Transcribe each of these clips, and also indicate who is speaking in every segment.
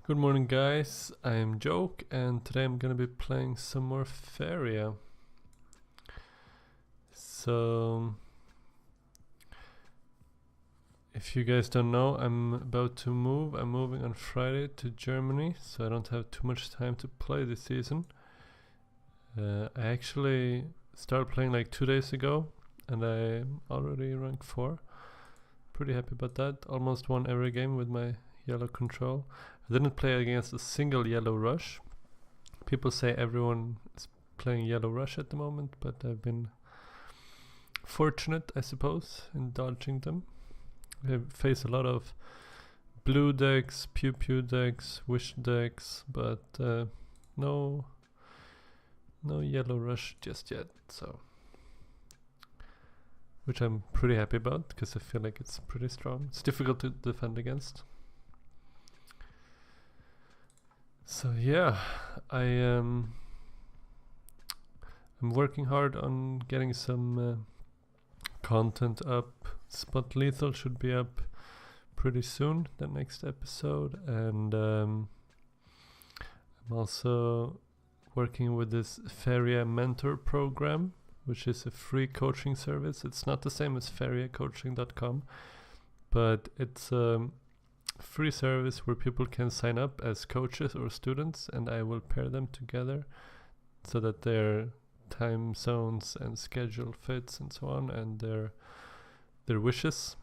Speaker 1: Good morning, guys. I'm J0k, and today I'm gonna be playing some more Faeria. So, if you guys don't know, I'm about to move. I'm moving on Friday to Germany, so I don't have too much time to play this season. I actually started playing like 2 days ago, and I'm already rank 4. Pretty happy about that. Almost won every game with my yellow control. I didn't play against a single yellow rush. People say everyone is playing yellow rush at the moment, but I've been fortunate, I suppose, in dodging them. I face a lot of blue decks, pew pew decks, wish decks, but no yellow rush just yet, so which I'm pretty happy about because I feel like it's pretty strong. It's difficult to defend against. So yeah, I'm working hard on getting some content up. Spot Lethal should be up pretty soon, the next episode, and I'm also working with this Faeria mentor program, which is a free coaching service. It's not the same as faeriacoaching.com, but it's a free service where people can sign up as coaches or students, and I will pair them together so that their time zones and schedule fits and so on, and their wishes.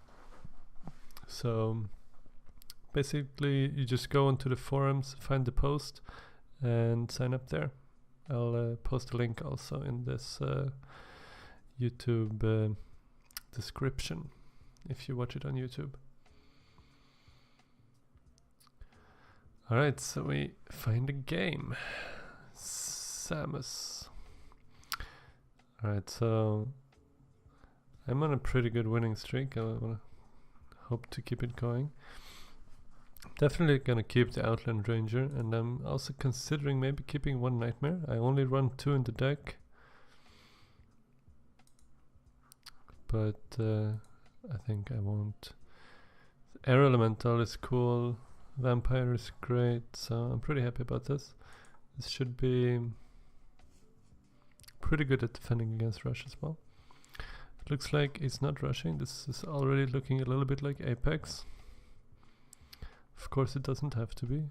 Speaker 1: So basically you just go onto the forums, find the post, and sign up there. I'll post a link also in this YouTube description if you watch it on YouTube. Alright, so we find a game. Samus. Alright, so I'm on a pretty good winning streak. I wanna hope to keep it going. Definitely gonna keep the Outland Ranger, and I'm also considering maybe keeping one Nightmare. I only run 2 in the deck, but I think I won't. Air Elemental is cool. Vampire is great, so I'm pretty happy about this. This should be pretty good at defending against rush as well. It looks like he's not rushing. This is already looking a little bit like Apex. Of course it doesn't have to be.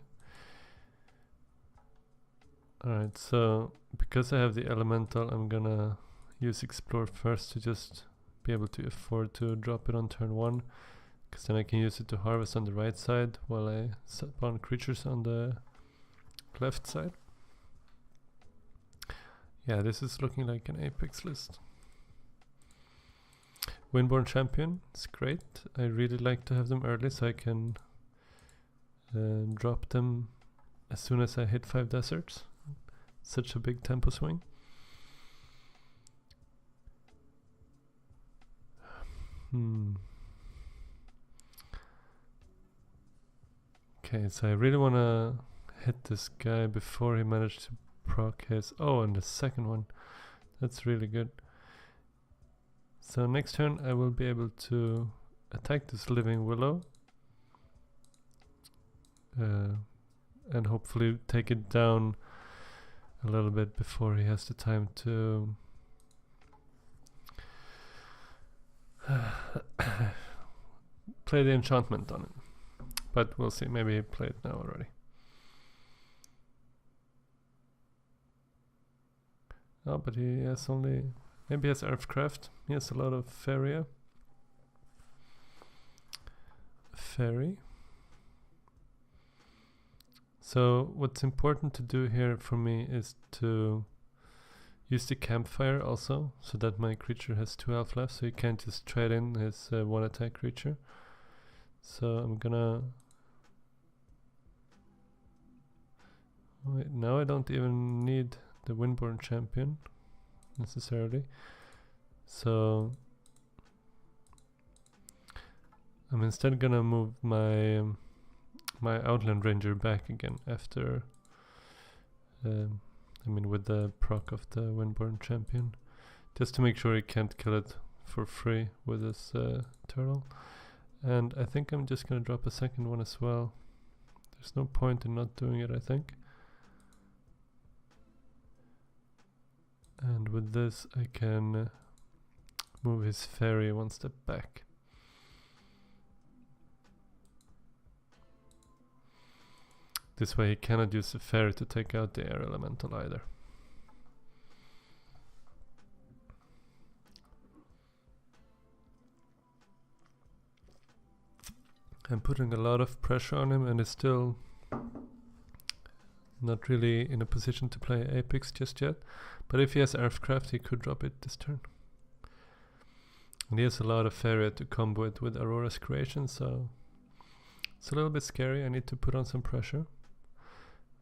Speaker 1: Alright, so because I have the Elemental, I'm gonna use Explore first to just be able to afford to drop it on turn 1. Because then I can use it to harvest on the right side while I spawn creatures on the left side. Yeah, this is looking like an Apex list. Windborn Champion is great. I really like to have them early so I can drop them as soon as I hit 5 deserts. Such a big tempo swing. Okay, so I really want to hit this guy before he managed to proc his... Oh, and the second one. That's really good. So next turn I will be able to attack this Living Willow. And hopefully take it down a little bit before he has the time to... play the enchantment on it. But we'll see, maybe he played now already. Oh, but he has only... Maybe he has Earthcraft. He has a lot of Faeria. Fairy. So what's important to do here for me is to use the campfire also, so that my creature has 2 health left, so he can't just trade in his 1 attack creature. So I'm gonna... Wait, now I don't even need the Windborn Champion necessarily. So I'm instead gonna move my my Outland Ranger back again after with the proc of the Windborn Champion, just to make sure he can't kill it for free with his turtle. And I think I'm just gonna drop a second one as well. There's no point in not doing it, I think. And with this I can move his Faeria one step back. This way he cannot use the Faeria to take out the air elemental either. I'm putting a lot of pressure on him and is still not really in a position to play Apex just yet. But if he has Earthcraft, he could drop it this turn. And he has a lot of Faeria to combo it with Aurora's creation, so it's a little bit scary. I need to put on some pressure.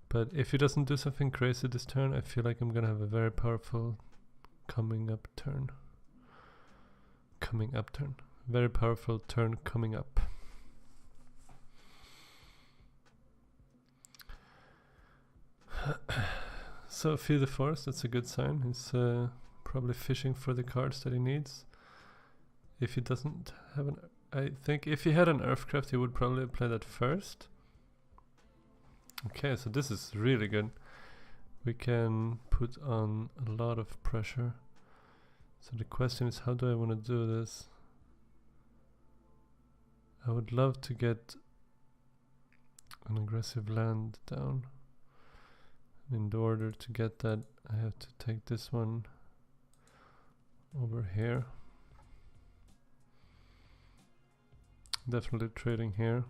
Speaker 1: But if he doesn't do something crazy this turn, I feel like I'm gonna have a very powerful coming up turn. Very powerful turn coming up. So Feed the Forest, that's a good sign. He's probably fishing for the cards that he needs. If he doesn't have an... I think if he had an Earthcraft, he would probably play that first. Okay, so this is really good. We can put on a lot of pressure. So the question is, how do I want to do this? I would love to get an aggressive land down. In order to get that, I have to take this one over here. Definitely trading here.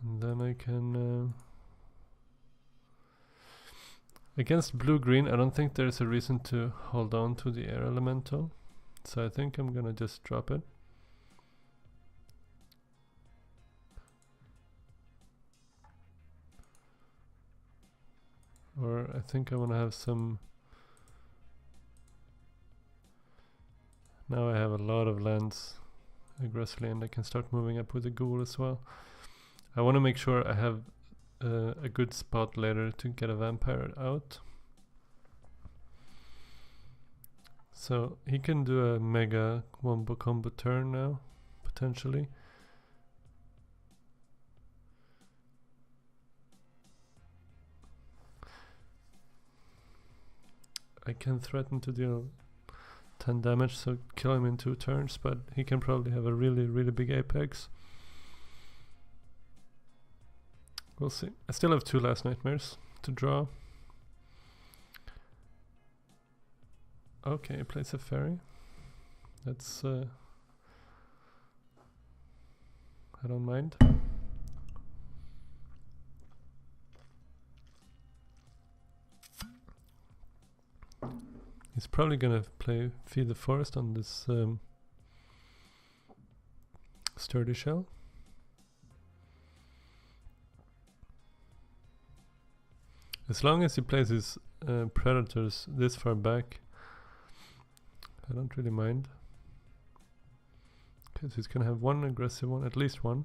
Speaker 1: And then I can... against blue-green, I don't think there's a reason to hold on to the air elemental. So I think I'm gonna just drop it. Or I think I want to have some... Now I have a lot of lands aggressively and I can start moving up with the ghoul as well. I want to make sure I have a good spot later to get a vampire out. So he can do a mega wombo combo turn now, potentially. I can threaten to deal 10 damage, so kill him in 2 turns, but he can probably have a really, really big Apex. We'll see. I still have 2 last nightmares to draw. Okay, he plays a fairy. That's... I don't mind. He's probably gonna play Feed the Forest on this Sturdy Shell. As long as he plays his predators this far back, I don't really mind. Okay, so he's gonna have one aggressive one, at least one.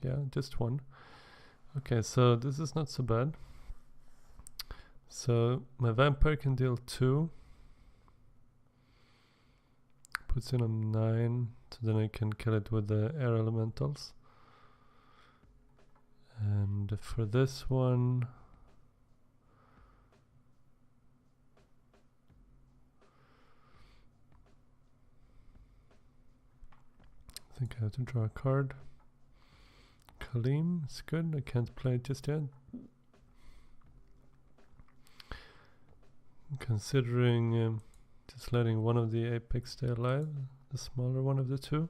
Speaker 1: Yeah, just one. Okay, so this is not so bad. So my vampire can deal 2. Puts in on 9, so then I can kill it with the air elementals. And for this one, I think I have to draw a card. Kalim, it's good, I can't play it just yet. I'm considering just letting one of the Apex stay alive, the smaller one of the 2.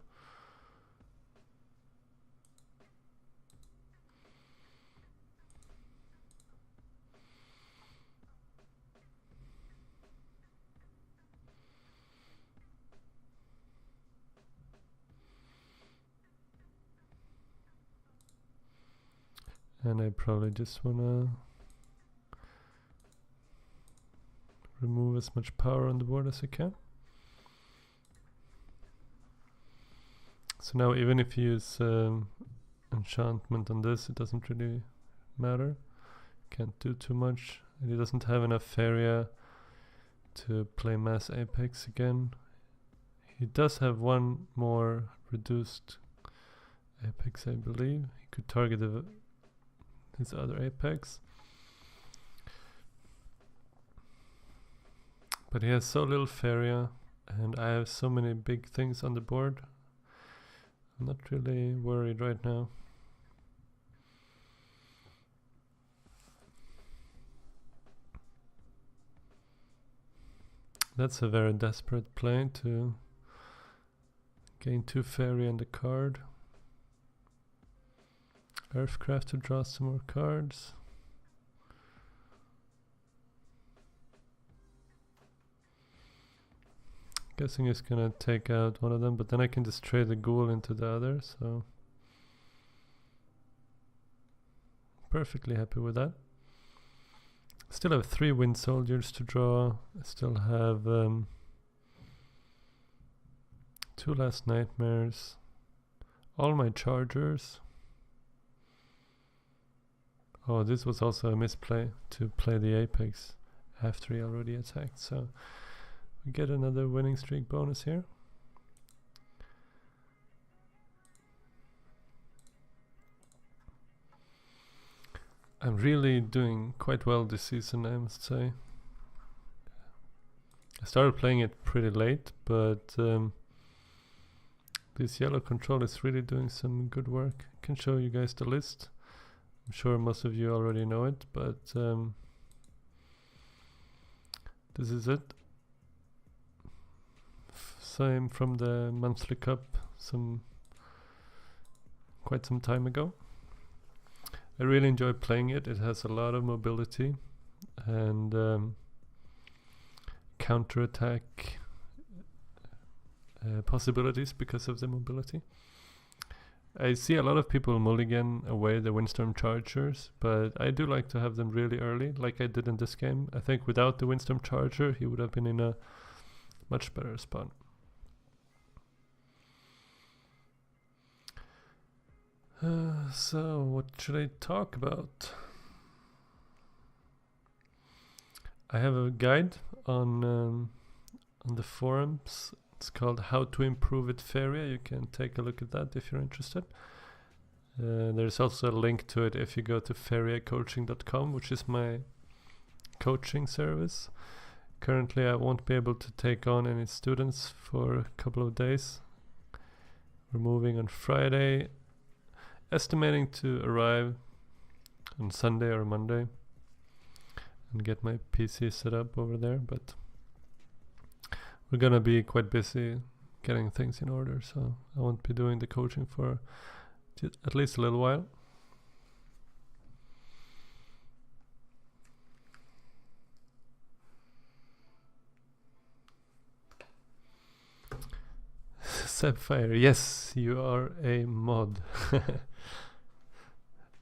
Speaker 1: And I probably just wanna remove as much power on the board as I can. So now even if you use enchantment on this, it doesn't really matter. Can't do too much. And he doesn't have enough Faeria to play Mass Apex again. He does have one more reduced Apex, I believe. He could target his other Apex. But he has so little Faeria, and I have so many big things on the board. I'm not really worried right now. That's a very desperate play to gain 2 Faeria and a card. Earthcraft to draw some more cards. Guessing he's gonna take out one of them, but then I can just trade the ghoul into the other, so perfectly happy with that. Still have 3 wind soldiers to draw. I still have 2 last nightmares. All my chargers. Oh, this was also a misplay to play the Apex after he already attacked, so we get another winning streak bonus here. I'm really doing quite well this season, I must say. I started playing it pretty late, but this yellow control is really doing some good work. I can show you guys the list. I'm sure most of you already know it, but this is it. Same from the monthly cup quite some time ago. I really enjoy playing it. It has a lot of mobility and counter-attack possibilities because of the mobility. I see a lot of people mulligan away the Windstorm Chargers, but I do like to have them really early, like I did in this game. I think without the Windstorm Charger, he would have been in a much better spot. So, what should I talk about? I have a guide on the forums. It's called How to Improve with Faeria. You can take a look at that if you're interested. There's also a link to it if you go to faeriacoaching.com, which is my coaching service. Currently, I won't be able to take on any students for a couple of days. We're moving on Friday. Estimating to arrive on Sunday or Monday and get my PC set up over there, but we're gonna be quite busy getting things in order, so I won't be doing the coaching for at least a little while. Sapphire, yes, you are a mod.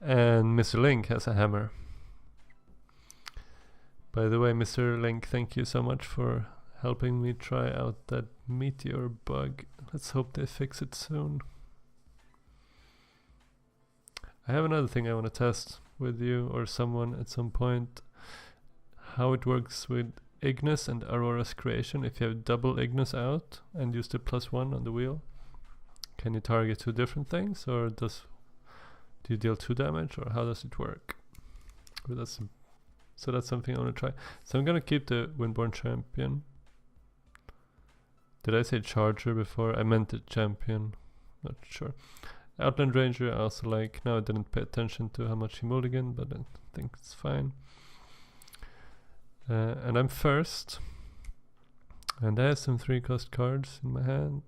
Speaker 1: And Mr. Link has a hammer. By the way, Mr. Link, thank you so much for helping me try out that meteor bug. Let's hope they fix it soon. I have another thing I want to test with you or someone at some point. How it works with Ignis and Aurora's creation. If you have double Ignis out and use the +1 on the wheel, can you target 2 different things, or do you deal 2 damage, or how does it work? Well, so that's something I want to try. So I'm gonna keep the Windborn Champion. Did I say Charger before? I meant the Champion. Not sure. Outland Ranger I also like. Now I didn't pay attention to how much he mulliganed, but I think it's fine. And I'm first. And I have some 3-cost cards in my hand.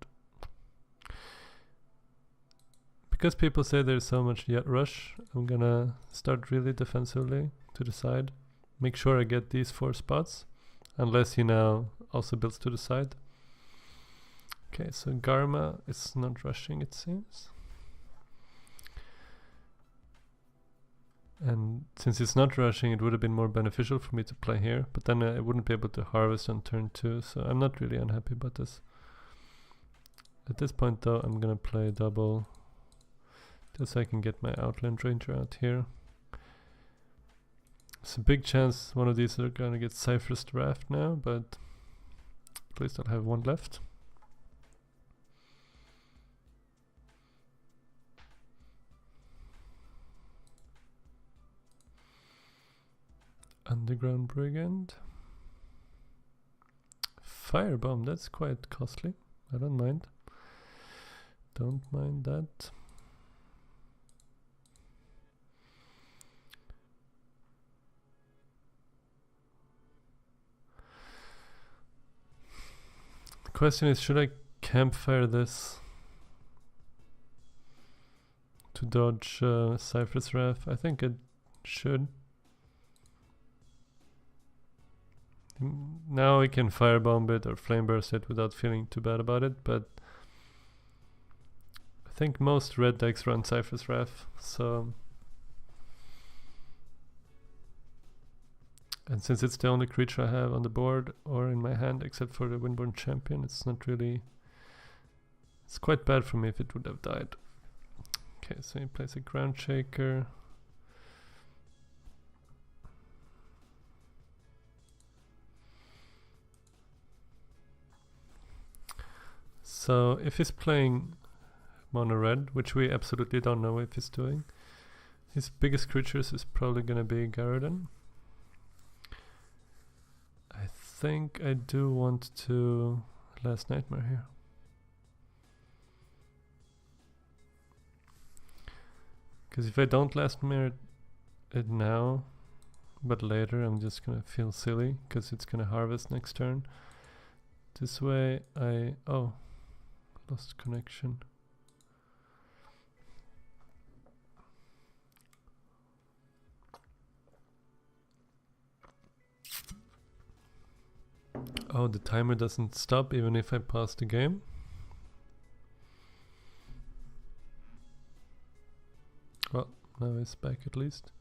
Speaker 1: Because people say there's so much yet rush, I'm gonna start really defensively to the side. Make sure I get these 4 spots, unless he now also builds to the side. Okay, so Garma is not rushing, it seems. And since it's not rushing, it would have been more beneficial for me to play here, but then I wouldn't be able to harvest on turn 2, so I'm not really unhappy about this. At this point though, I'm gonna play double, just so I can get my Outland Ranger out here. It's a big chance one of these are gonna get Cypher's Draft now, but At least I'll have one left. Underground Brigand. Firebomb, that's quite costly. I don't mind. Don't mind that. The question is, should I campfire this to dodge Cypher's Wrath? I think it should. Now I can firebomb it or flame burst it without feeling too bad about it, but I think most red decks run Cypher's Wrath, so... And since it's the only creature I have on the board or in my hand except for the Windborn Champion, it's not really... It's quite bad for me if it would have died. Okay, so he plays a Ground Shaker. So if he's playing mono red, which we absolutely don't know if he's doing, his biggest creatures is probably gonna be Garden. I think I do want to Last Nightmare here. Because if I don't Last Nightmare it now, but later I'm just gonna feel silly because it's gonna harvest next turn. This way I... oh, lost connection. Oh, the timer doesn't stop even if I pass the game. Well, now it's back at least.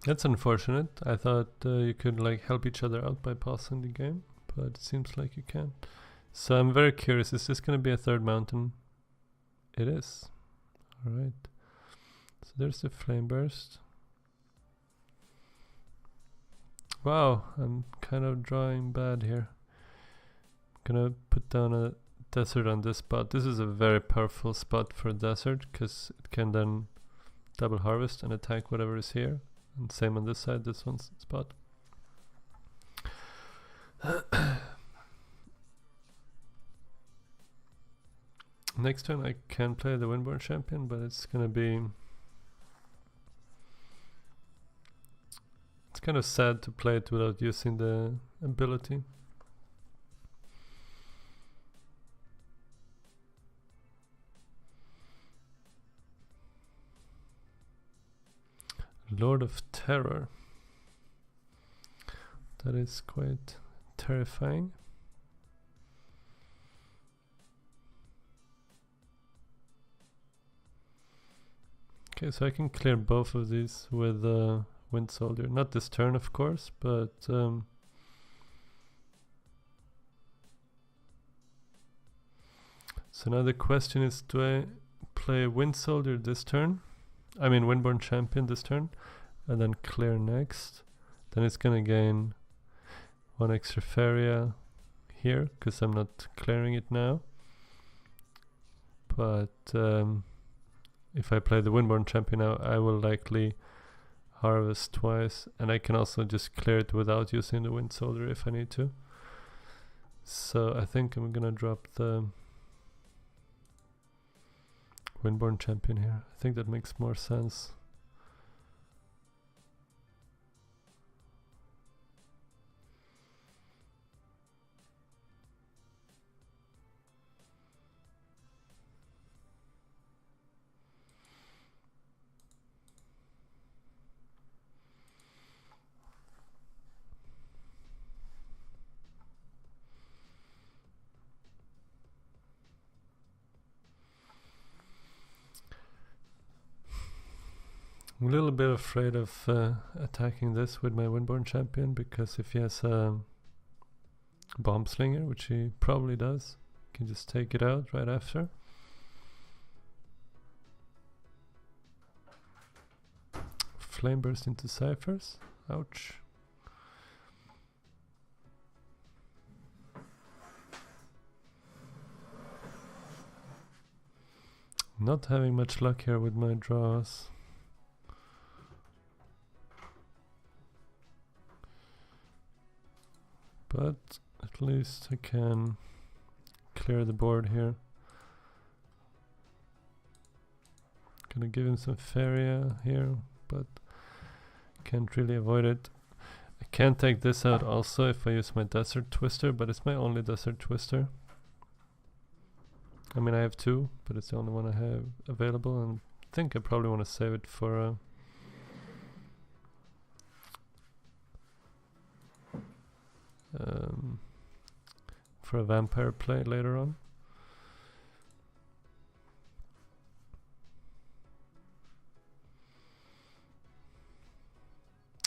Speaker 1: That's unfortunate. I thought you could like help each other out by pausing the game, but it seems like you can't. So I'm very curious, is this going to be a third mountain? It is. Alright. So there's the Flame Burst. Wow, I'm kind of drawing bad here. I'm gonna put down a desert on this spot. This is a very powerful spot for a desert because it can then double harvest and attack whatever is here. And same on this side, this one's spot. Next turn I can play the Windborn Champion, but it's gonna be... it's kind of sad to play it without using the ability. Lord of Terror. That is quite terrifying. Okay, so I can clear both of these with Wind Soldier. Not this turn, of course, but so now the question is, do I play Wind Soldier this turn? I mean Windborn Champion this turn, and then clear next. Then it's gonna gain one extra Faeria here, because I'm not clearing it now. But if I play the Windborn Champion now, I will likely harvest twice, and I can also just clear it without using the Wind Soldier if I need to. So I think I'm gonna drop the Windborn Champion here. I think that makes more sense. I'm a little bit afraid of attacking this with my Windborn Champion, because if he has a Bomb Slinger, which he probably does, I can just take it out right after. flame burst into ciphers. Ouch. Not having much luck here with my draws. But at least I can clear the board here. Gonna give him some Faeria here, but can't really avoid it. I can take this out also if I use my Desert Twister, but it's my only Desert Twister. I mean, I have two, but it's the only one I have available, and I think I probably want to save it for a vampire play later on.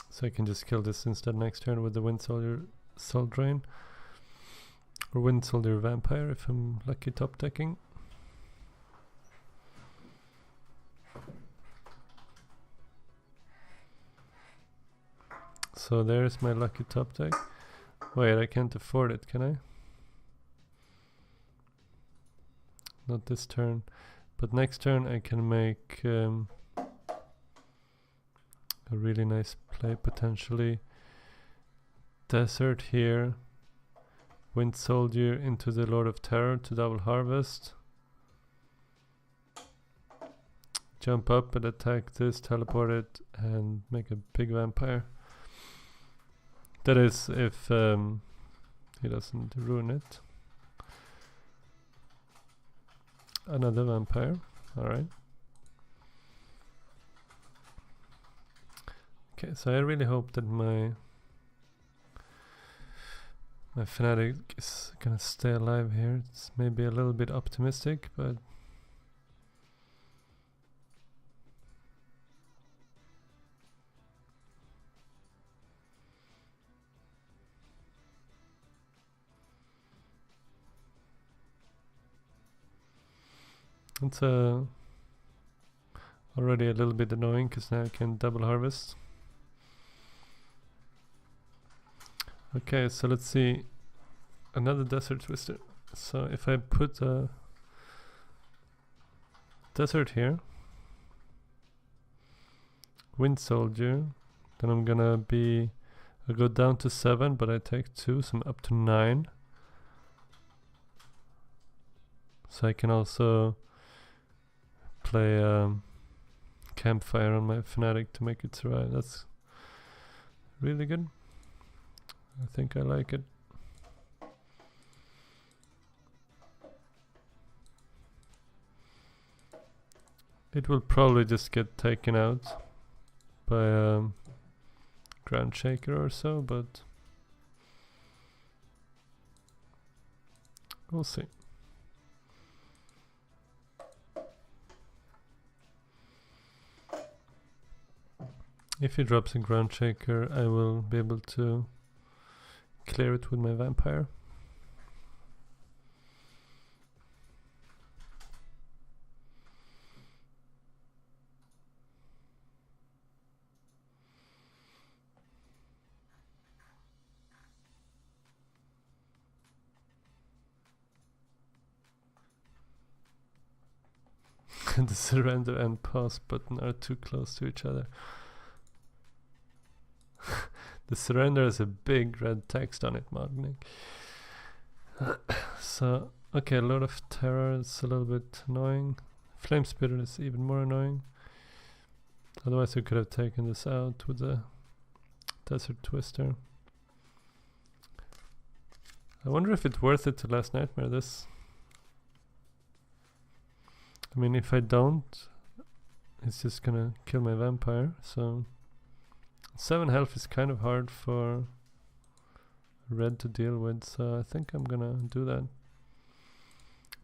Speaker 1: So I can just kill this instead next turn with the Wind Soldier Soul Drain. Or Wind Soldier Vampire if I'm lucky top decking. So there's my lucky top deck. Wait, I can't afford it, can I? Not this turn. But next turn I can make a really nice play potentially. Desert here. Wind Soldier into the Lord of Terror to double harvest. Jump up and attack this, teleport it, and make a big vampire. That is if he doesn't ruin it. Another vampire, alright. Okay, so I really hope that my Fnatic is gonna stay alive here. It's maybe a little bit optimistic, but it's already a little bit annoying because now I can double harvest. Okay, so let's see. Another Desert Twister. So if I put a Desert here, Wind Soldier, then I'm gonna I go down to 7, but I take 2, so I'm up to 9. So I can also play Campfire on my Fnatic to make it survive. That's really good. I think I like it. It will probably just get taken out by Ground Shaker or so, but we'll see. If he drops a Ground Shaker, I will be able to clear it with my vampire. The surrender and pause button are too close to each other. The surrender has a big red text on it, Magnik. So, okay, Lord of Terror is a little bit annoying. Flame Spitter is even more annoying. Otherwise I could have taken this out with the Desert Twister. I wonder if it's worth it to Last Nightmare this. I mean, if I don't, it's just gonna kill my vampire, so 7 health is kind of hard for red to deal with, so I think I'm gonna do that.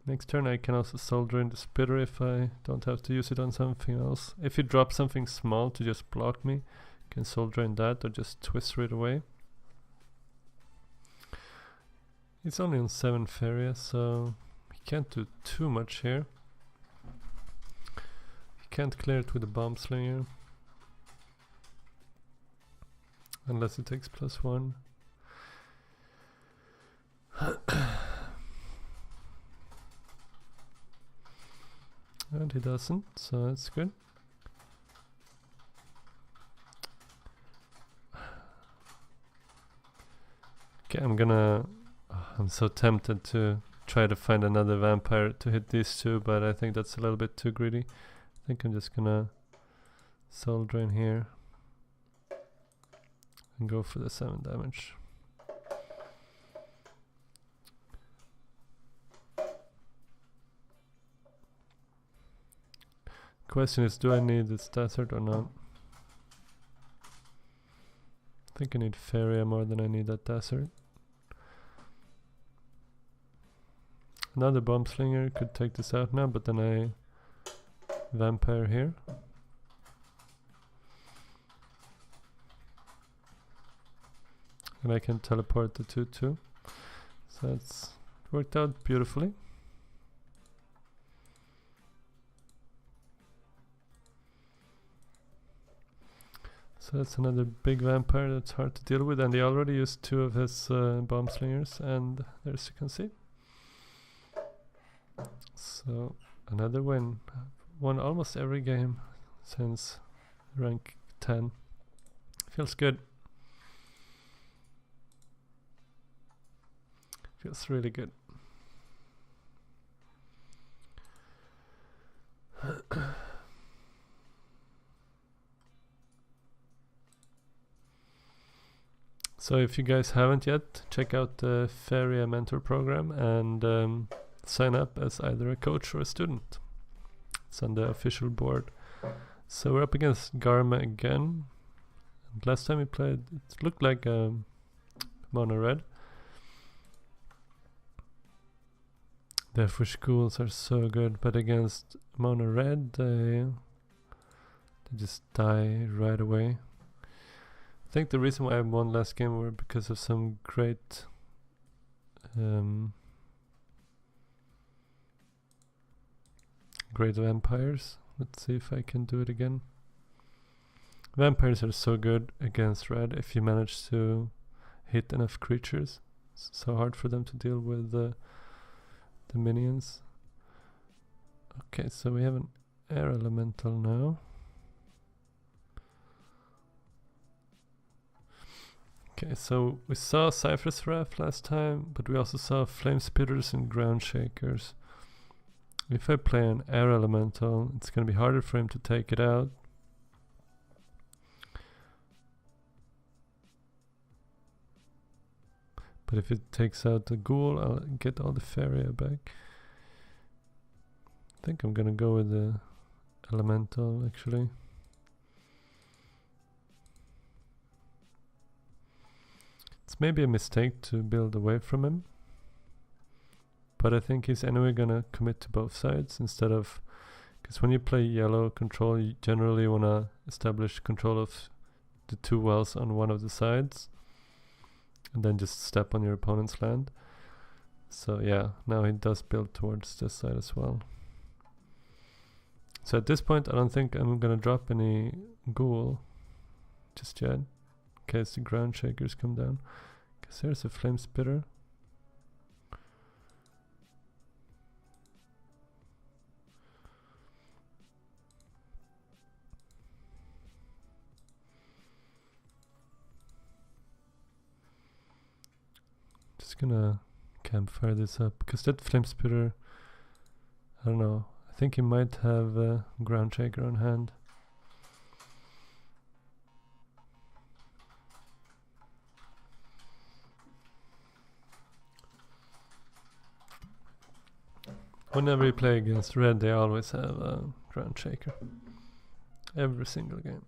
Speaker 1: Next turn I can also Soul Drain the Spitter if I don't have to use it on something else. If you drop something small to just block me, I can Soul Drain that or just twist it away. It's only on 7 Faeria, so he can't do too much here. He can't clear it with a Bomb Slinger. unless it takes +1. And he doesn't, so that's good. Okay, I'm so tempted to try to find another vampire to hit these two, but I think that's a little bit too greedy. I think I'm just gonna soul drain here and go for the 7 damage. Question is, do I need this desert or not? I think I need Faeria more than I need that desert. Another bomb slinger could take this out now, but then I vampire here. And I can teleport the 2/2. So that's worked out beautifully. So that's another big vampire that's hard to deal with, and he already used 2 of his bomb slingers, and there's you can see. So another win. Won almost every game since rank 10. Feels good. Feels really good. So if you guys haven't yet, check out the Faeria mentor program and sign up as either a coach or a student. It's on the official board. So we're up against Garma again. And last time we played, it looked like mono red. The for schools are so good, but against mono red, they just die right away. I think the reason why I won last game were because of some great great vampires. Let's see if I can do it again. Vampires are so good against red if you manage to hit enough creatures. It's so hard for them to deal with the minions. Okay, so we have an air elemental now. Okay, so we saw Cypher's Wrath last time, but we also saw Flame Spitters and Ground Shakers. If I play an air elemental, it's going to be harder for him to take it out. But if it takes out the ghoul, I'll get all the Faeria back. I think I'm gonna go with the elemental actually. It's maybe a mistake to build away from him, but I think he's anyway gonna commit to both sides instead of, because when you play yellow control, you generally wanna establish control of the 2 wells on one of the sides and then just step on your opponent's land. So yeah, now he does build towards this side as well. So at this point I don't think I'm gonna drop any ghoul just yet, in case the ground shakers come down. Because here's a flame spitter. Just gonna campfire this up, because that flame spitter, I don't know, I think he might have a ground shaker on hand. Whenever you play against red, they always have a ground shaker. Every single game.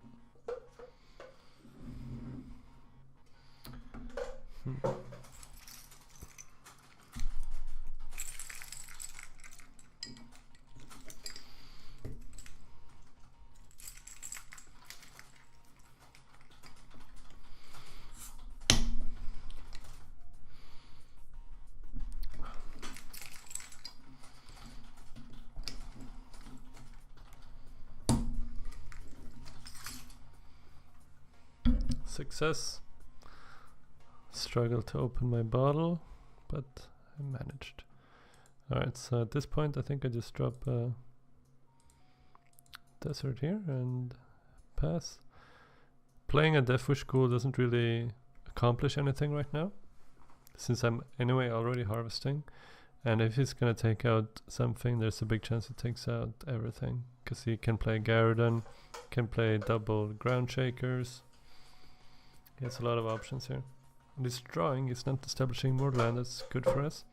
Speaker 1: Success. struggled to open my bottle, but I managed. Alright, so at this point I think I just drop a desert here and pass. Playing a Deathwish Ghoul doesn't really accomplish anything right now, since I'm anyway already harvesting. And if he's gonna take out something, there's a big chance it takes out everything. Because he can play Garden, can play double ground shakers. He has a lot of options here. And he's drawing, he's not establishing more land, that's good for us.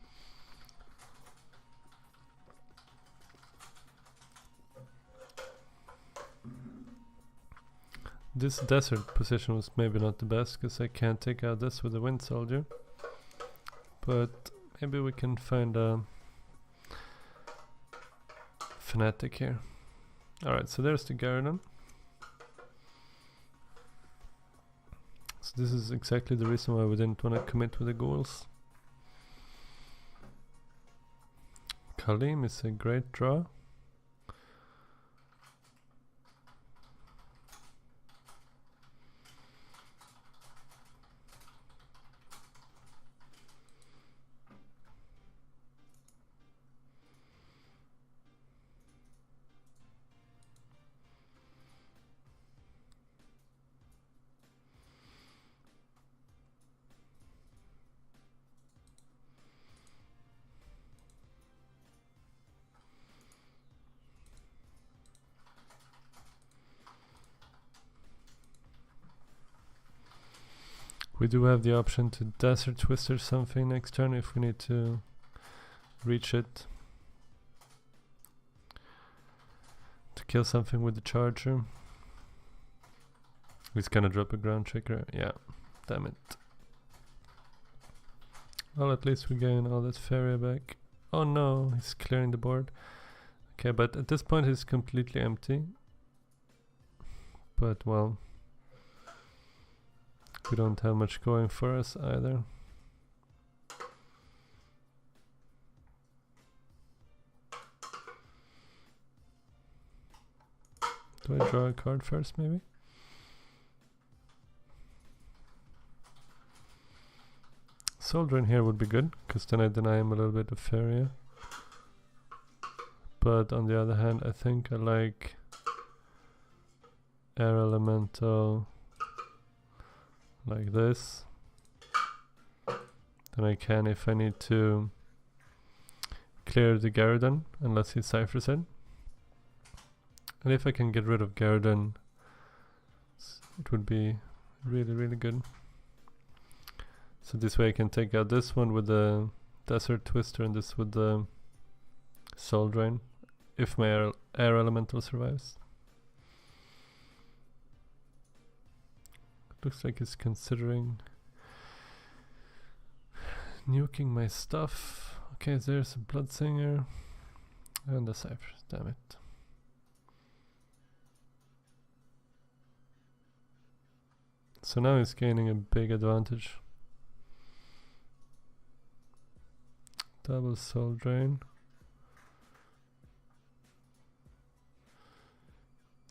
Speaker 1: This desert position was maybe not the best, because I can't take out this with a Wind Soldier. But maybe we can find a Fnatic here. Alright, so there's the Garden. So this is exactly the reason why we didn't want to commit with the ghouls. Kalim is a great draw. We do have the option to Desert Twister something next turn if we need to reach it. To kill something with the Charger. He's gonna drop a ground shaker. Yeah, damn it. Well, at least we gain all that Faeria back. Oh no, he's clearing the board. Okay, but at this point he's completely empty. But well, we don't have much going for us either. Do I draw a card first, maybe? Soldier in here would be good, because then I deny him a little bit of Faeria. But on the other hand, I think I like Air Elemental like this. Then I can, if I need to, clear the Garden, unless he ciphers it. And if I can get rid of Garden, it would be really, really good. So this way I can take out this one with the Desert Twister and this with the Soul Drain, if my air Elemental survives. Looks like he's considering nuking my stuff. Okay, there's a Bloodsinger and a Cypher, damn it. So now he's gaining a big advantage. Double Soul Drain.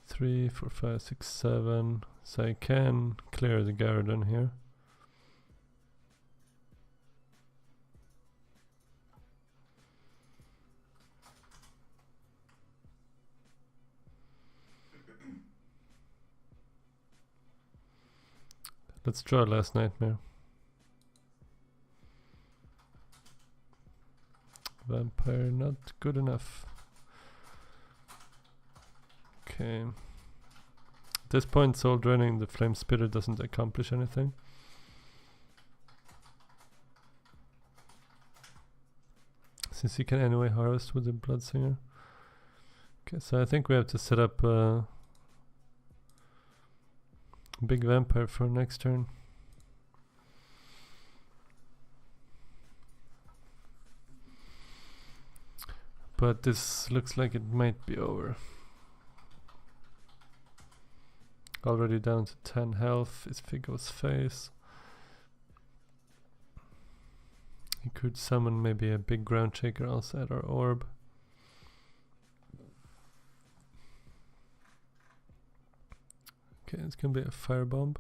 Speaker 1: 3, 4, 5, 6, 7. So I can clear the Garden here. Let's draw Last Nightmare. Vampire, not good enough. Okay. At this point, Soul Draining the Flame Spitter doesn't accomplish anything. Since he can anyway harvest with the Bloodsinger. Okay, so I think we have to set up a big Vampire for next turn. But this looks like it might be over. Already down to 10 health is Figo's face. He could summon maybe a big ground shaker also at our orb. Okay, it's gonna be a Firebomb.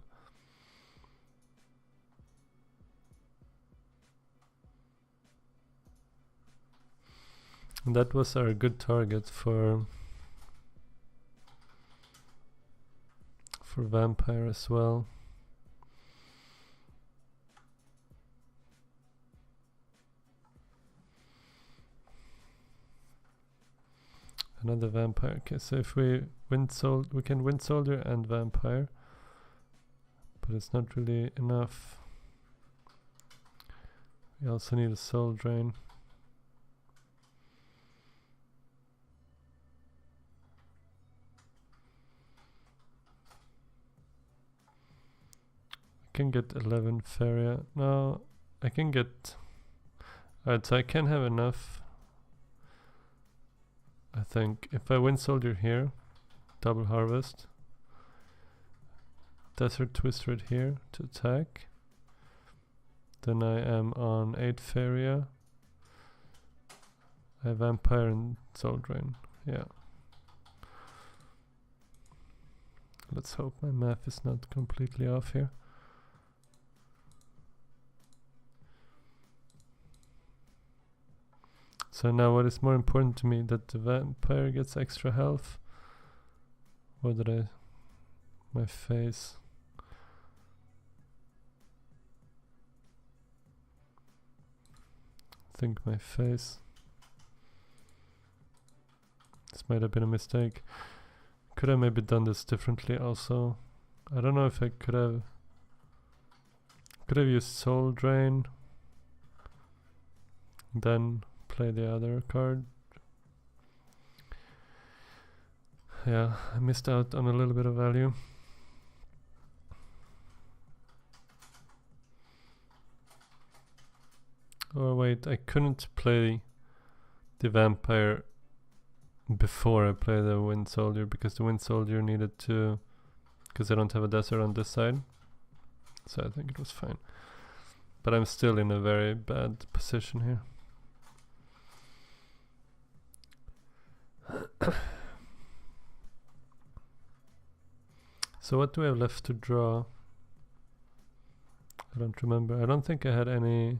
Speaker 1: That was our good target for vampire as well. Another vampire. Okay, so if we we can wind soldier and vampire, but it's not really enough. We also need a soul drain. I can get 11 Faeria. No, I can get... Alright, so I can have enough. I think if I win soldier here, double harvest, desert twist right here to attack, then I am on 8 Faeria. I have vampire and soul drain. Yeah. Let's hope my math is not completely off here. So now what is more important to me, that the vampire gets extra health? Or did I... my face? I think my face. This might have been a mistake. Could I maybe done this differently also? I don't know if I could have used soul drain, then play the other card. Yeah, I missed out on a little bit of value. Oh wait, I couldn't play the vampire before I play the wind soldier, because the wind soldier needed to, because I don't have a desert on this side, so I think it was fine. But I'm still in a very bad position here. So what do we have left to draw? I don't remember. I don't think I had any...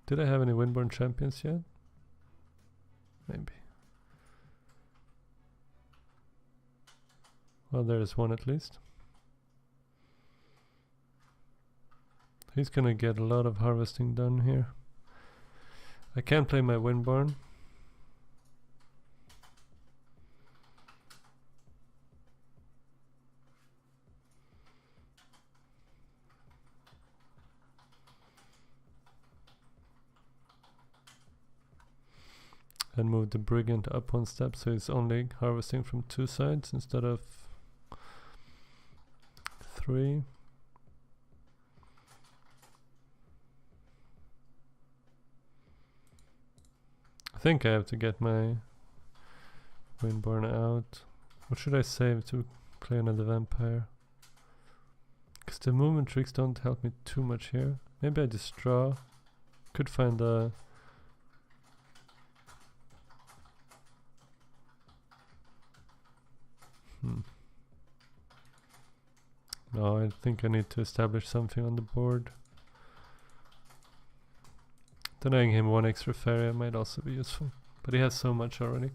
Speaker 1: Did I have any Windborn champions yet? Maybe. Well, there is one at least. He's gonna get a lot of harvesting done here. I can't play my Windborn. And move the Brigand up one step, so he's only harvesting from 2 sides instead of 3. I think I have to get my Windborn out. What should I save to play another vampire? Because the movement tricks don't help me too much here. Maybe I just draw. Could find a... No, I think I need to establish something on the board. Denying him 1 extra Faeria might also be useful, but he has so much already.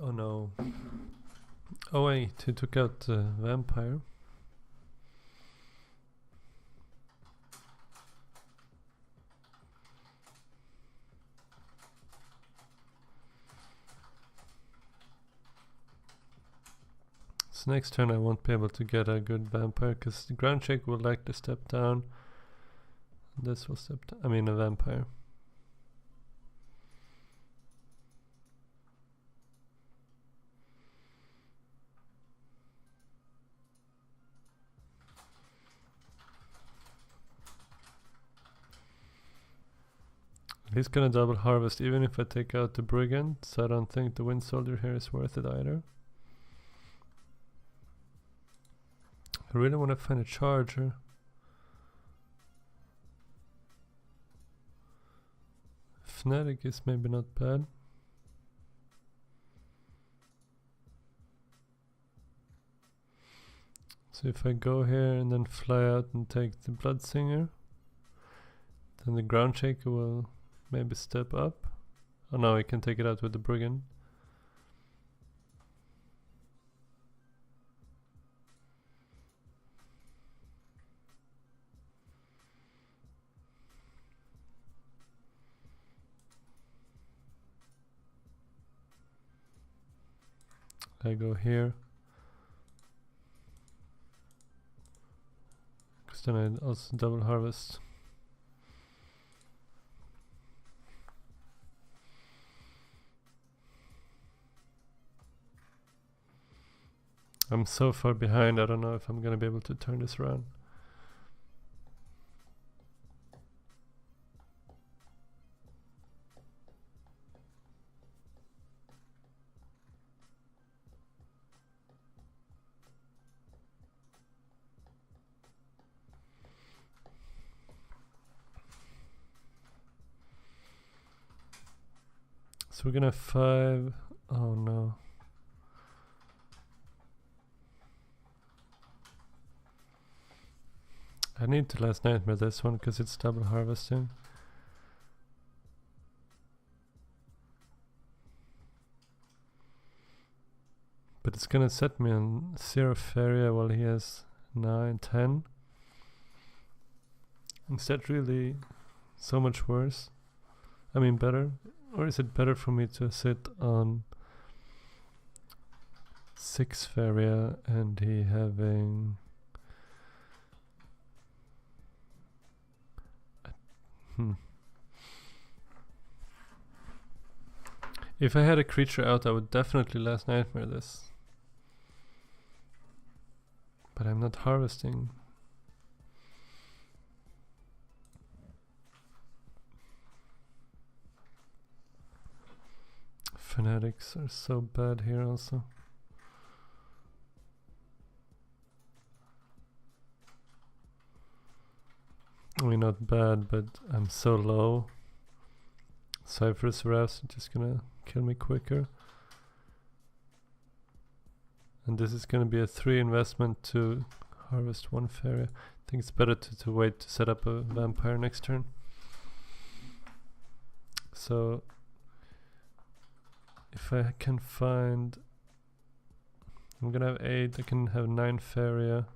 Speaker 1: Oh no. Oh wait, he took out the vampire. So next turn I won't be able to get a good vampire, because the ground shake will like to step down. This will step down. I mean a vampire. he's gonna double harvest even if I take out the brigand, so I don't think the wind soldier here is worth it either. I really want to find a charger. Fnatic is maybe not bad. So if I go here and then fly out and take the Bloodsinger, then the Ground Shaker will maybe step up. Oh no, I can take it out with the Brigand. I go here. Because then I also double harvest. I'm so far behind, I don't know if I'm gonna be able to turn this around. So we're gonna have 5. Oh no. I need to last nightmare this one because it's double harvesting. But it's gonna set me on 0 Faeria while he has 9, 10. Is that really so much worse? I mean better? Or is it better for me to sit on 6 Faeria and he having... If I had a creature out, I would definitely last nightmare this. But I'm not harvesting. Fanatics are so bad here also. I mean, not bad, but I'm so low. Cypher's Wrath is just gonna kill me quicker. And this is gonna be a 3 investment to harvest 1 Faeria. I think it's better to wait to set up a vampire next turn. So if I can find... I'm gonna have 8, I can have 9 Faeria.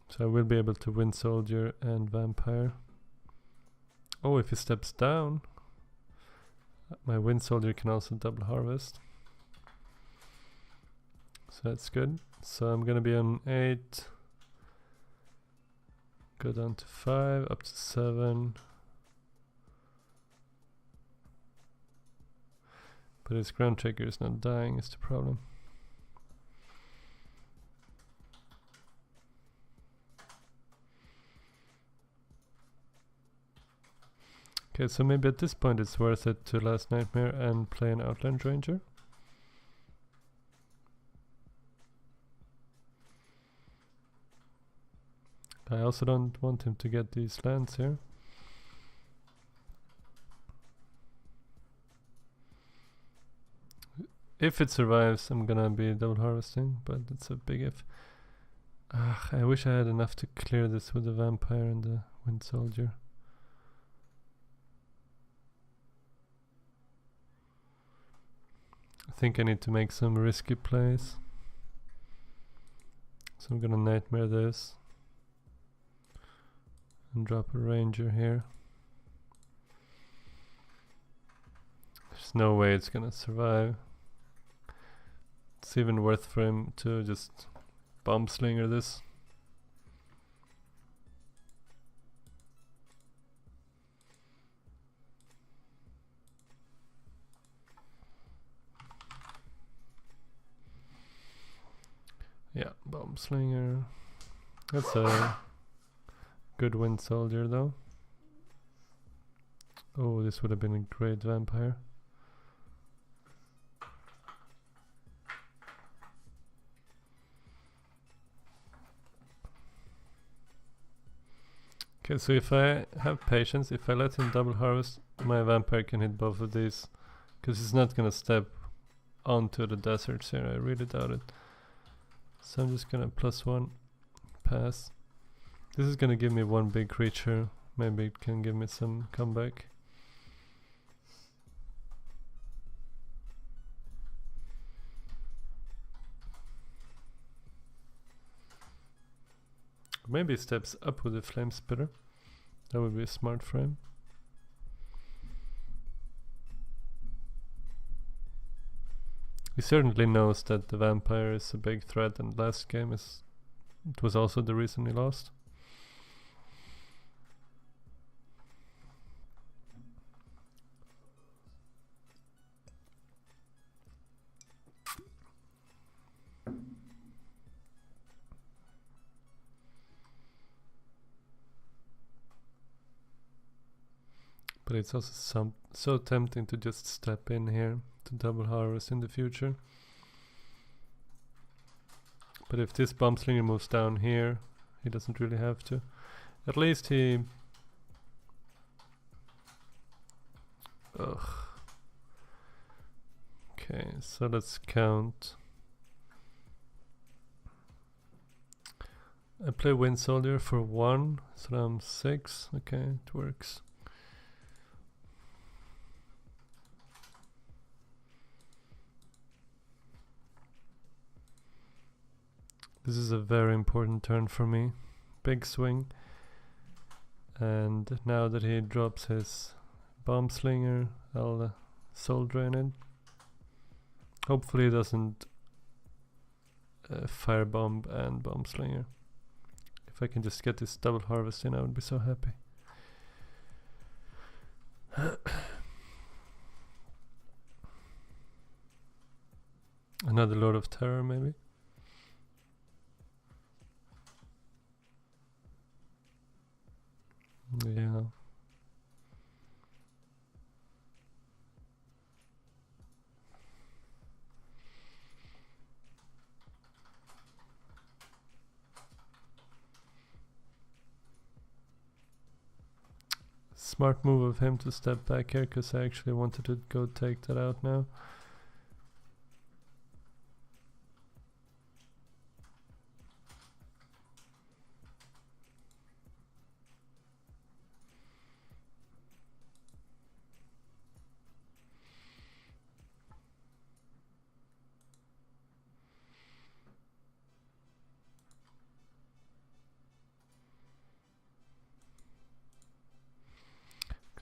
Speaker 1: So I will be able to win soldier and vampire. Oh, if he steps down, my wind soldier can also double harvest. So that's good. So I'm gonna be on 8. Go down to 5, up to 7. But his ground checker is not dying is the problem. Okay, so maybe at this point it's worth it to last nightmare and play an Outland Ranger. I also don't want him to get these lands here. If it survives, I'm gonna be double harvesting, but it's a big if. I wish I had enough to clear this with the vampire and the wind soldier. I think I need to make some risky plays. So I'm gonna nightmare this. And drop a ranger here. There's no way it's gonna survive. It's even worth for him to just bomb slinger this. Yeah, bomb slinger. That's a good wind soldier though. Oh, this would have been a great vampire. Okay, so if I have patience, if I let him double harvest, my vampire can hit both of these. Because he's not gonna step onto the deserts here, I really doubt it. So I'm just gonna +1, pass. This is gonna give me one big creature, maybe it can give me some comeback. Maybe he steps up with the flame spitter. That would be a smart frame. He certainly knows that the vampire is a big threat, and last game it was also the reason he lost. But it's also so tempting to just step in here to double harvest in the future. But if this bomb slinger moves down here, he doesn't really have to. At least he... Ugh. Okay, so let's count. I play Wind Soldier for 1, so I'm 6. Okay, it works. This is a very important turn for me. Big swing. And now that he drops his bomb slinger, I'll soul drain it. Hopefully he doesn't firebomb and bomb slinger. If I can just get this double harvest in, I would be so happy. Another Lord of Terror maybe. Yeah. Smart move of him to step back here, because I actually wanted to go take that out now.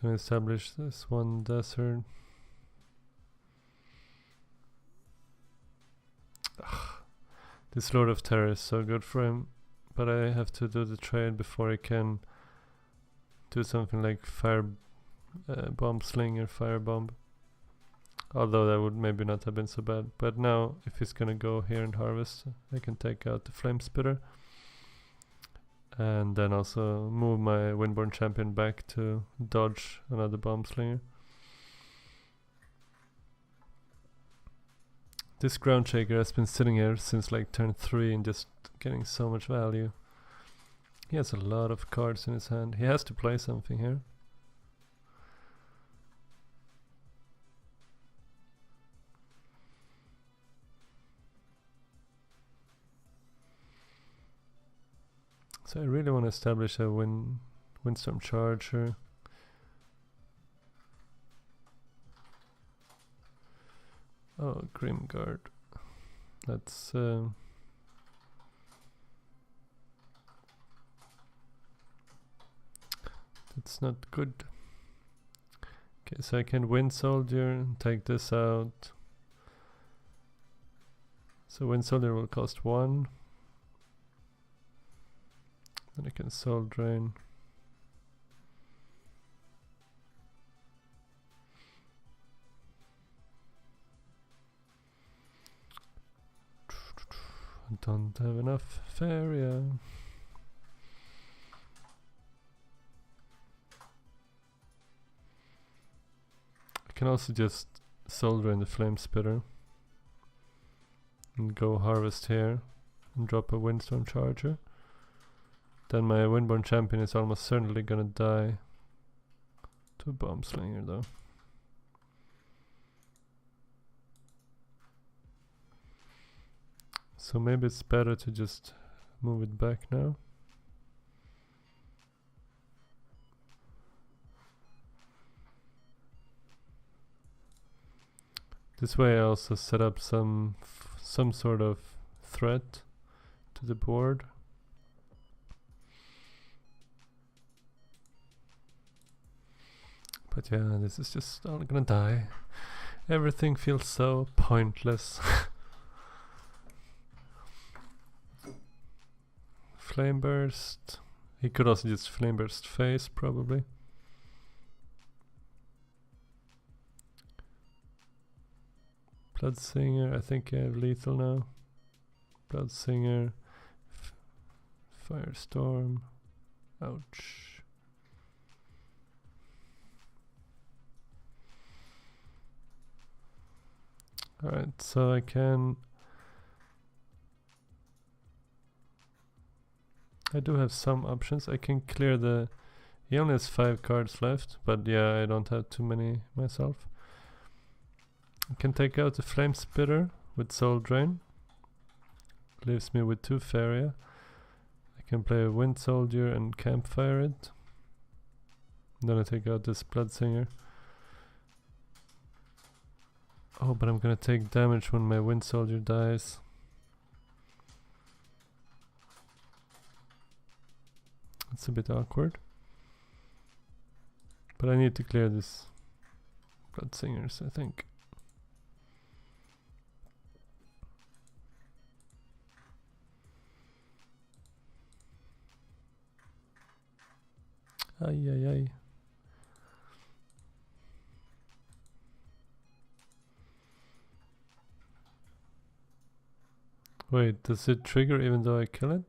Speaker 1: Can establish this one desert. Ugh. This Lord of Terror is so good for him, but I have to do the trade before I can do something like fire bomb sling or fire bomb. Although that would maybe not have been so bad. But now if he's gonna go here and harvest, I can take out the flame spitter. And then also move my Windborn Champion back to dodge another bomb slinger. This Ground Shaker has been sitting here since like turn 3 and just getting so much value. He has a lot of cards in his hand. He has to play something here. So I really want to establish a Windstorm Charger. Oh, Grimguard. That's not good. Okay, so I can Wind Soldier and take this out. So Wind Soldier will cost 1. Then I can Soul Drain. I don't have enough Faeria. can also just solder in the flame spitter and go harvest here and drop a windstorm charger. Then my windborne champion is almost certainly gonna die to a bomb slinger though. So maybe it's better to just move it back now. This way I also set up some sort of threat to the board. But yeah, this is just all gonna die. Everything feels so pointless. Flame burst. He could also just flame burst face probably. Blood Singer, I think I have lethal now. Blood Singer, Firestorm. Ouch. Alright, so I do have some options. I can clear the... He only has 5 cards left, but yeah, I don't have too many myself. I can take out the Flame Spitter with Soul Drain. Leaves me with 2 Faeria. I can play a Wind Soldier and Campfire it. And then I take out this Blood Singer. Oh, but I'm gonna take damage when my Wind Soldier dies. It's a bit awkward. But I need to clear this Blood Singers, I think. Ay, ay, ay. Wait, does it trigger even though I kill it?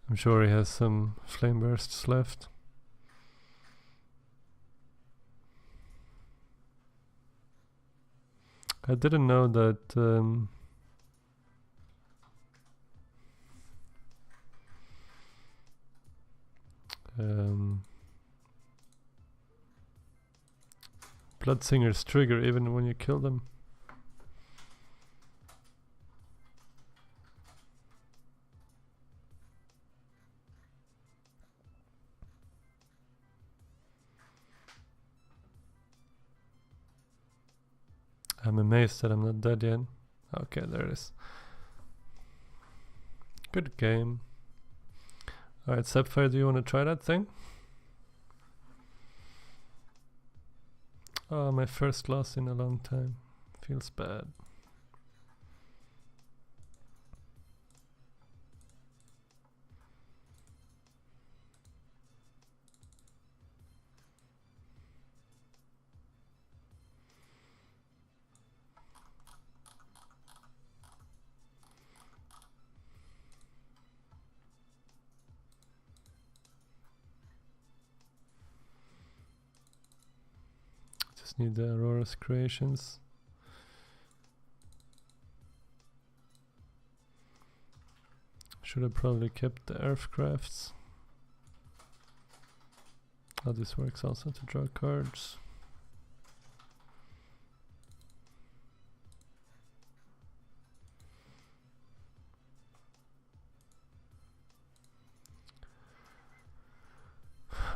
Speaker 1: I'm sure he has some flame bursts left. I didn't know that Blood Singers trigger even when you kill them. I'm amazed that I'm not dead yet. Okay, there it is. Good game. Alright, Sapphire, do you want to try that thing? Oh, my first loss in a long time. Feels bad. Just need the Aurora's creations. Should have probably kept the Earthcrafts. Oh, this works also to draw cards.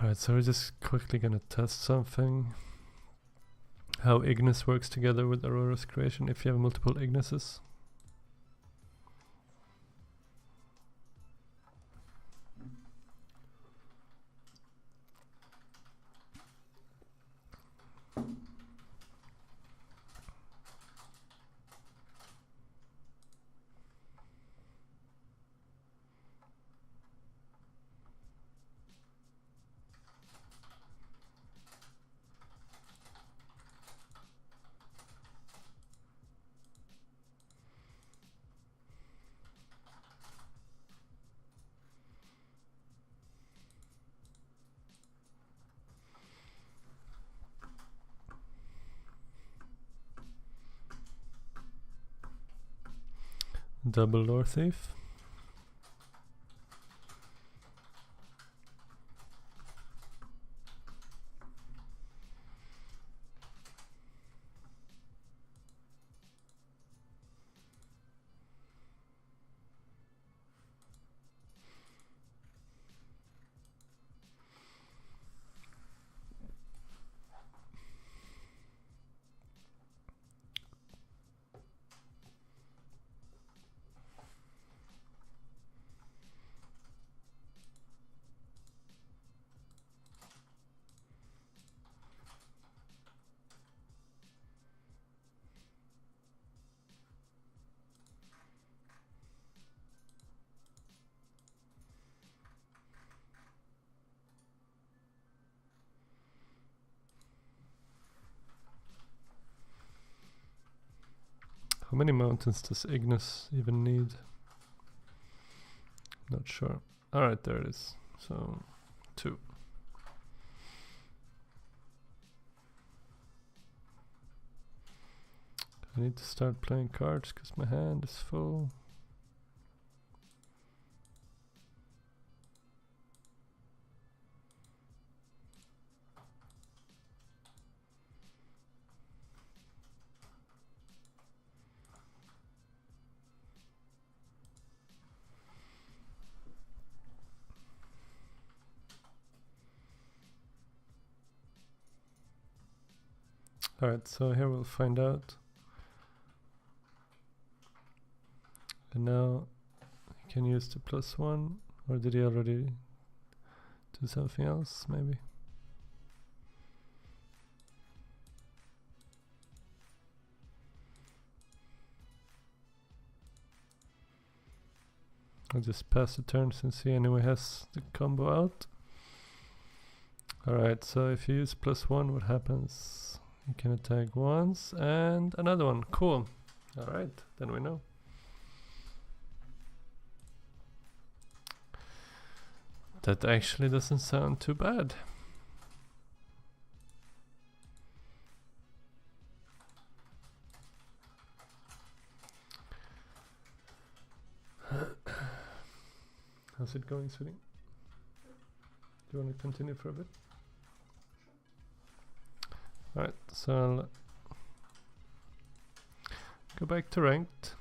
Speaker 1: Alright, so we're just quickly gonna test something. How Ignis works together with Aurora's creation if you have multiple Ignises. Double lore thief. How many mountains does Ignis even need? Not sure. Alright, there it is. So, 2. I need to start playing cards because my hand is full. Alright, so here we'll find out. And now you can use the +1, or did he already do something else, maybe? I'll just pass the turn since he anyway has the combo out. Alright, so if you use +1, what happens? You can attack once and another one. Cool. Alright, then we know. That actually doesn't sound too bad. How's it going, sweetie? Do you want to continue for a bit? Alright, so I'll go back to ranked.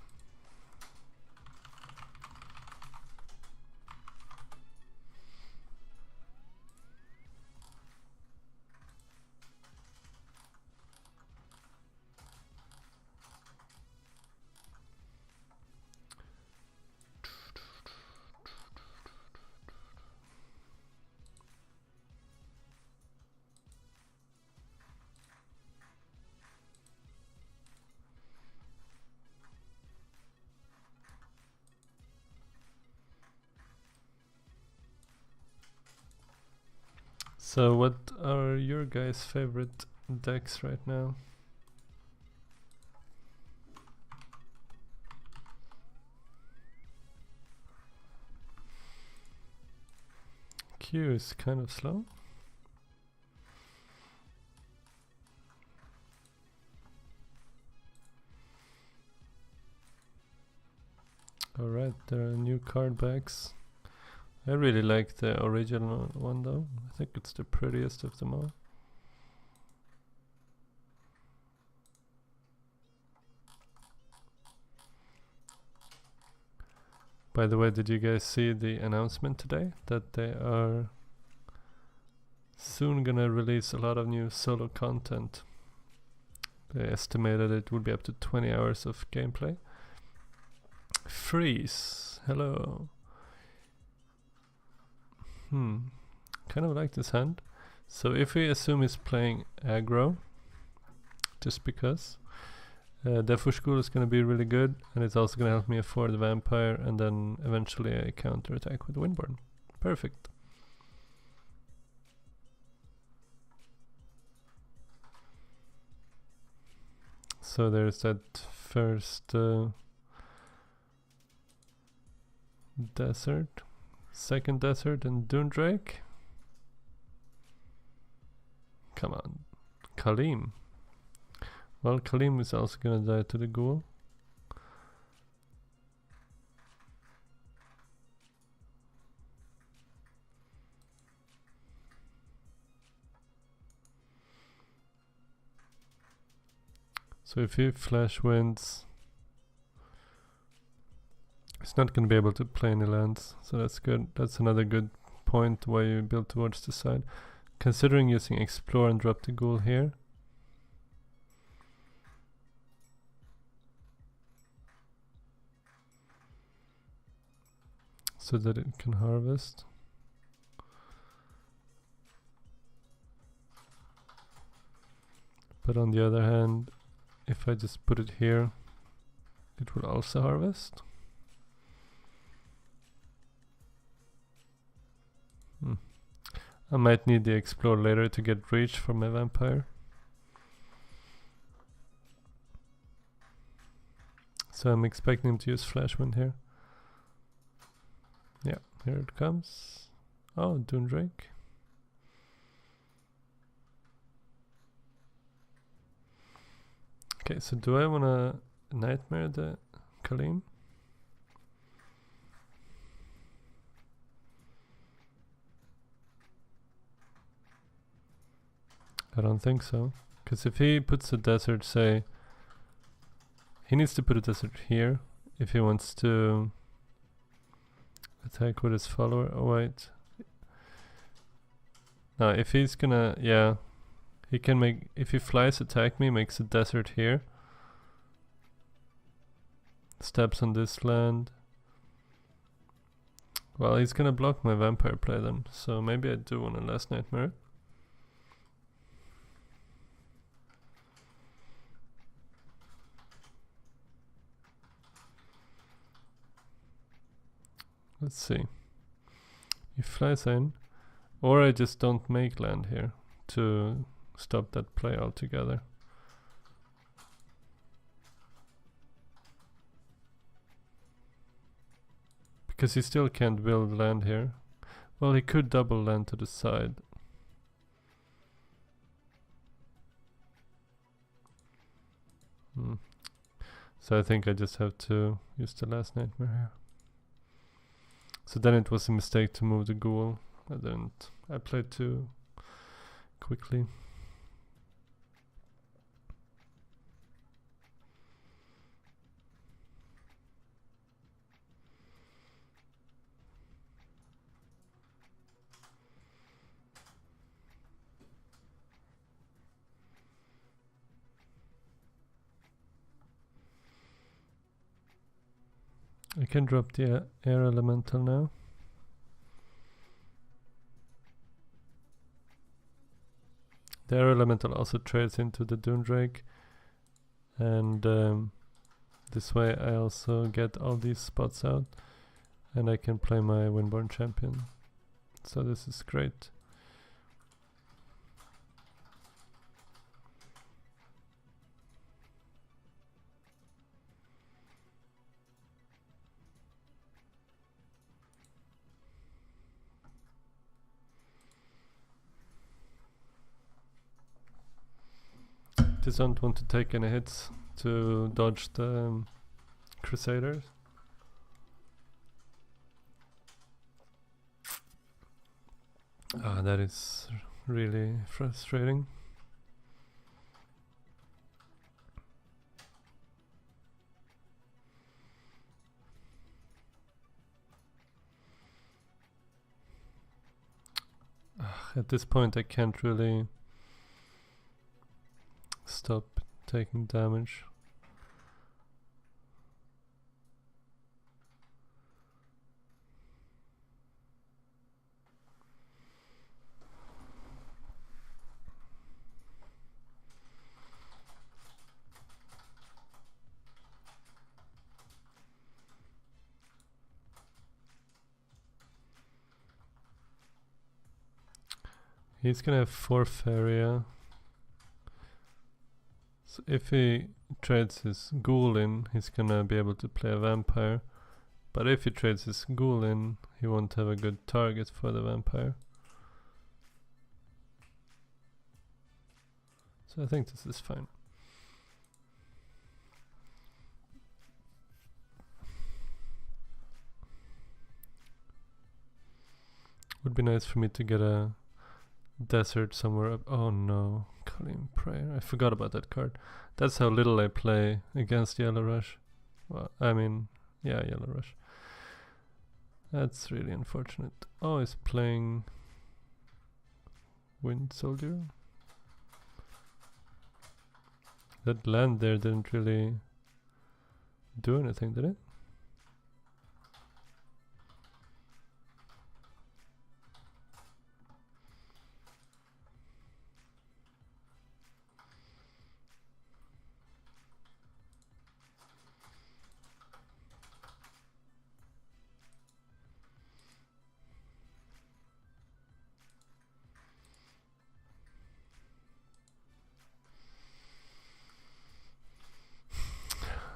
Speaker 1: So what are your guys' favorite decks right now? Q is kind of slow. Alright, there are new card backs. I really like the original one though. I think it's the prettiest of them all. By the way, did you guys see the announcement today that they are soon gonna release a lot of new solo content? They estimated it would be up to 20 hours of gameplay. Freeze, hello. Kind of like this hand. So if we assume he's playing aggro, just because, Death School is going to be really good, and it's also going to help me afford the vampire, and then eventually a counter attack with Windborn. Perfect. So there's that first desert, second desert, and Doomdrake. Come on, Kalim. Well, Kalim is also gonna die to the ghoul. So if he flash wins, he's not going to be able to play any lands, so that's good. That's another good point why you build towards the side. Considering using explore and drop the ghoul here. So that it can harvest. But on the other hand, if I just put it here, it will also harvest. I might need the explore later to get reach for my vampire. So I'm expecting him to use flash wind here. Yeah, here it comes. Oh, Doomdrake. Okay, so do I wanna nightmare the Kaleem? I don't think so. Because if he puts a desert, say, he needs to put a desert here if he wants to attack with his follower. Oh wait. Now if he's gonna, yeah, he can make, if he flies attack me, makes a desert here. Steps on this land. Well, he's gonna block my vampire play then, so maybe I do want a last nightmare. Let's see. He flies in, or I just don't make land here to stop that play altogether. Because he still can't build land here. Well, he could double land to the side. So I think I just have to use the last nightmare here. So then it was a mistake to move the ghoul. I played too quickly. I can drop the air elemental now. The air elemental also trades into the Doomdrake, and this way I also get all these spots out, and I can play my Windborn champion. So this is great. Just don't want to take any hits to dodge the Crusaders. Ah, that is really frustrating. At this point I can't really stop taking damage. He's gonna have 4 Faeria. So if he trades his ghoul in, he's gonna be able to play a vampire. But if he trades his ghoul in, he won't have a good target for the vampire. So I think this is fine. Would be nice for me to get a desert somewhere up. Oh no, Colleen Prayer. I forgot about that card. That's how little I play against Yellow Rush. Well, I mean, yeah, Yellow Rush. That's really unfortunate. Oh, he's playing Wind Soldier. That land there didn't really do anything, did it?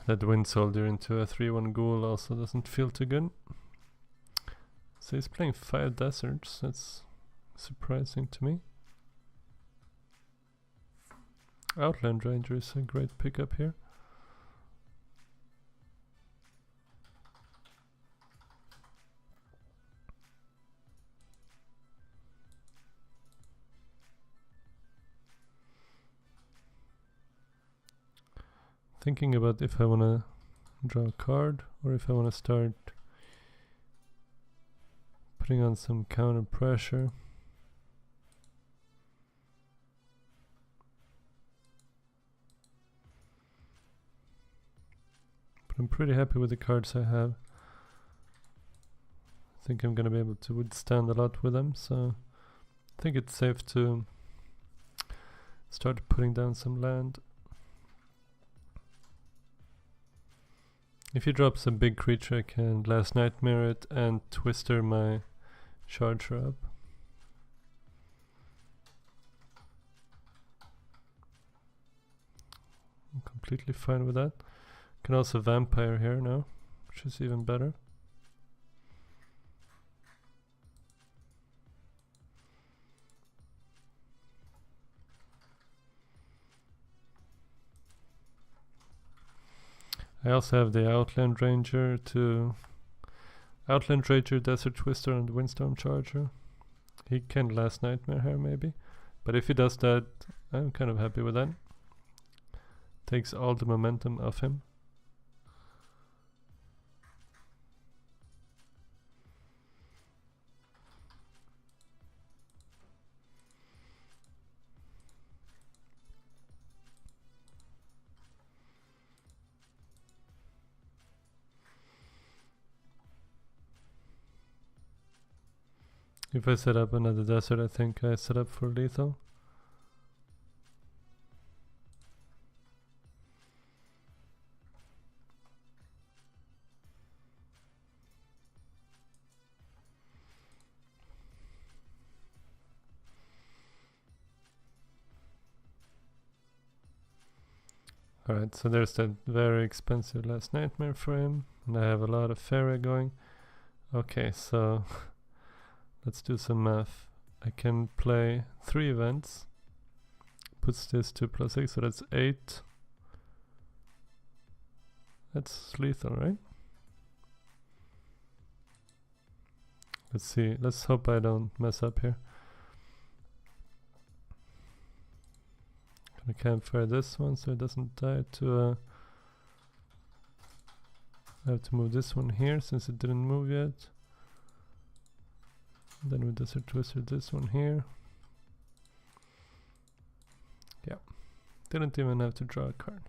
Speaker 1: That Wind Soldier into a 3-1 ghoul also doesn't feel too good. So he's playing 5 deserts. That's surprising to me. Outland Ranger is a great pickup here. Thinking about if I want to draw a card or if I want to start putting on some counter pressure. But I'm pretty happy with the cards I have. I think I'm gonna be able to withstand a lot with them, so I think it's safe to start putting down some land. If he drops a big creature, I can Last Nightmare it and Twister my charger up. I'm completely fine with that. Can also Vampire here now, which is even better. I also have the Outland Ranger to Outland Ranger, Desert Twister and Windstorm Charger. He can Last Nightmare here maybe, but if he does that, I'm kind of happy with that. Takes all the momentum off him. If I set up another desert, I think I set up for lethal. Alright, so there's that very expensive Last Nightmare for him, and I have a lot of Faeria going. Okay, so let's do some math. I can play 3 events. Puts this to +6, so that's 8. That's lethal, right? Let's see. Let's hope I don't mess up here. Gonna campfire this one so it doesn't die to I have to move this one here since it didn't move yet. Then we Desert Twister this one here. Yeah. Didn't even have to draw a card.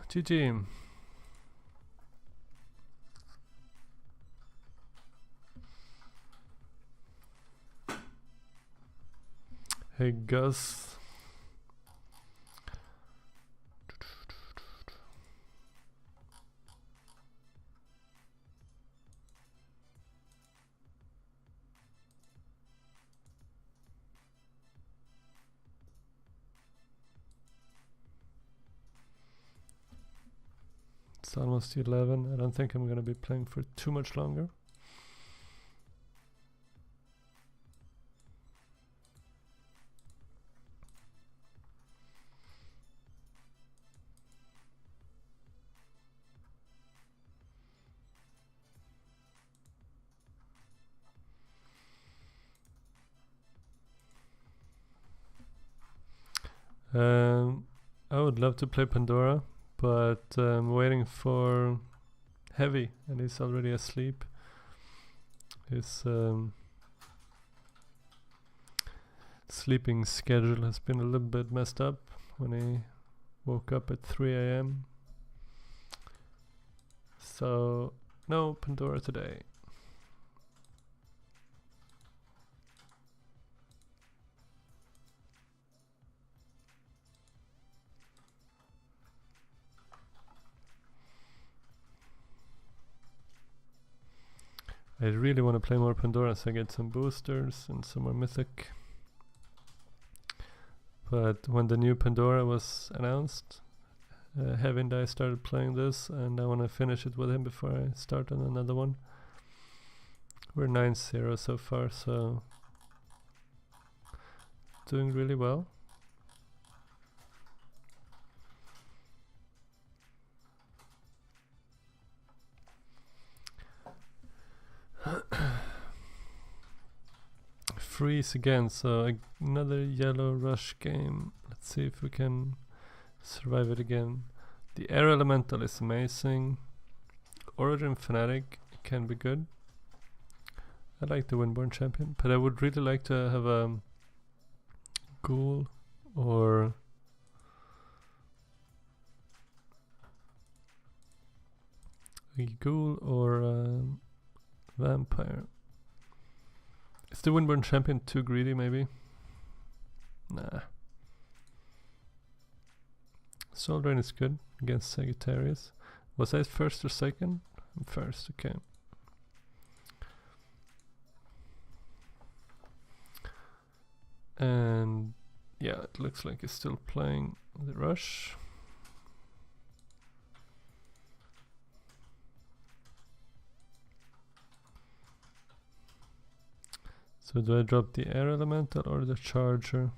Speaker 1: GG. Hey Gus. It's almost 11. I don't think I'm gonna be playing for too much longer. I would love to play Pandora, but I'm waiting for Heavy, and he's already asleep. His sleeping schedule has been a little bit messed up when he woke up at 3 a.m. So no Pandora today. I really want to play more Pandora so I get some boosters and some more mythic. But when the new Pandora was announced, Heavy and I started playing this, and I want to finish it with him before I start on another one. We're 9-0 so far, so doing really well. Freeze again, so another yellow rush game. Let's see if we can survive it again. The air elemental is amazing. Origin fanatic can be good. I like the Windborn champion, but I would really like to have a ghoul or vampire. Is the Windborn champion too greedy, maybe? Nah. Soul Drain is good against Sagittarius. Was I first or second? I'm first, okay. And yeah, it looks like he's still playing the rush. So do I drop the air elemental or the charger?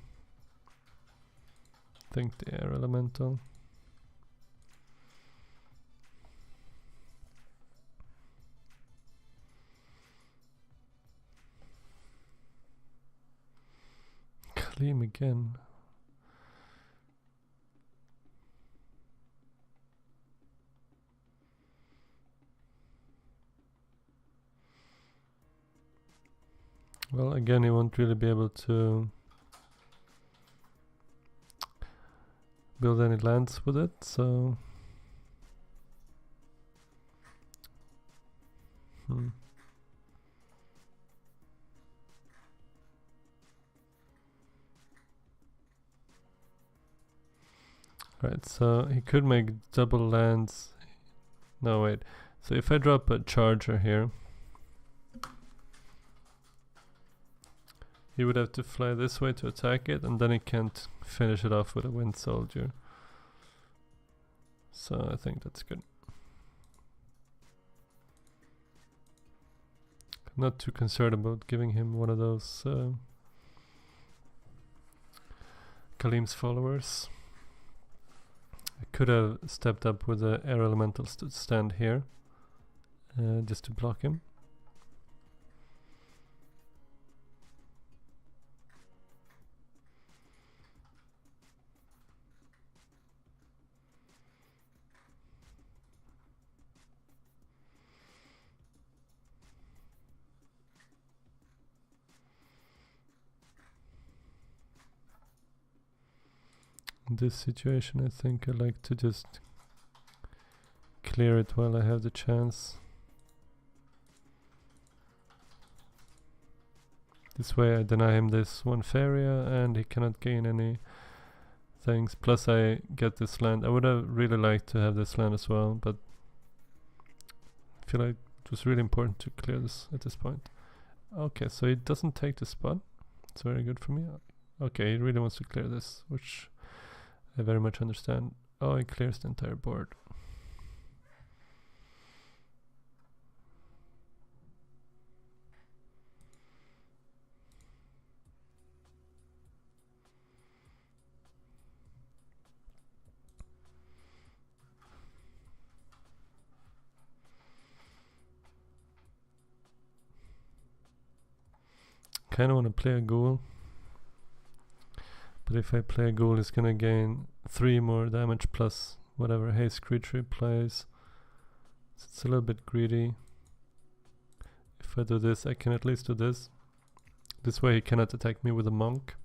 Speaker 1: I think the air elemental. Kaleem again. Well, again, he won't really be able to build any lands with it, so Right, so he could make double lands. No, wait. So if I drop a charger here, he would have to fly this way to attack it, and then he can't finish it off with a Wind Soldier. So I think that's good. I'm not too concerned about giving him one of those Kaleem's followers. I could have stepped up with the air elementals to stand here, just to block him. In this situation, I think I like to just clear it while I have the chance. This way I deny him this one Faeria and he cannot gain any things. Plus I get this land. I would have really liked to have this land as well, but I feel like it was really important to clear this at this point. Okay, so he doesn't take the spot. It's very good for me. Okay, he really wants to clear this, which I very much understand. Oh, he clears the entire board. Kinda wanna play a ghoul, But if I play a ghoul, he's gonna gain 3 more damage plus whatever haste creature he plays. So it's a little bit greedy. If I do this, I can at least do this. This way he cannot attack me with a monk.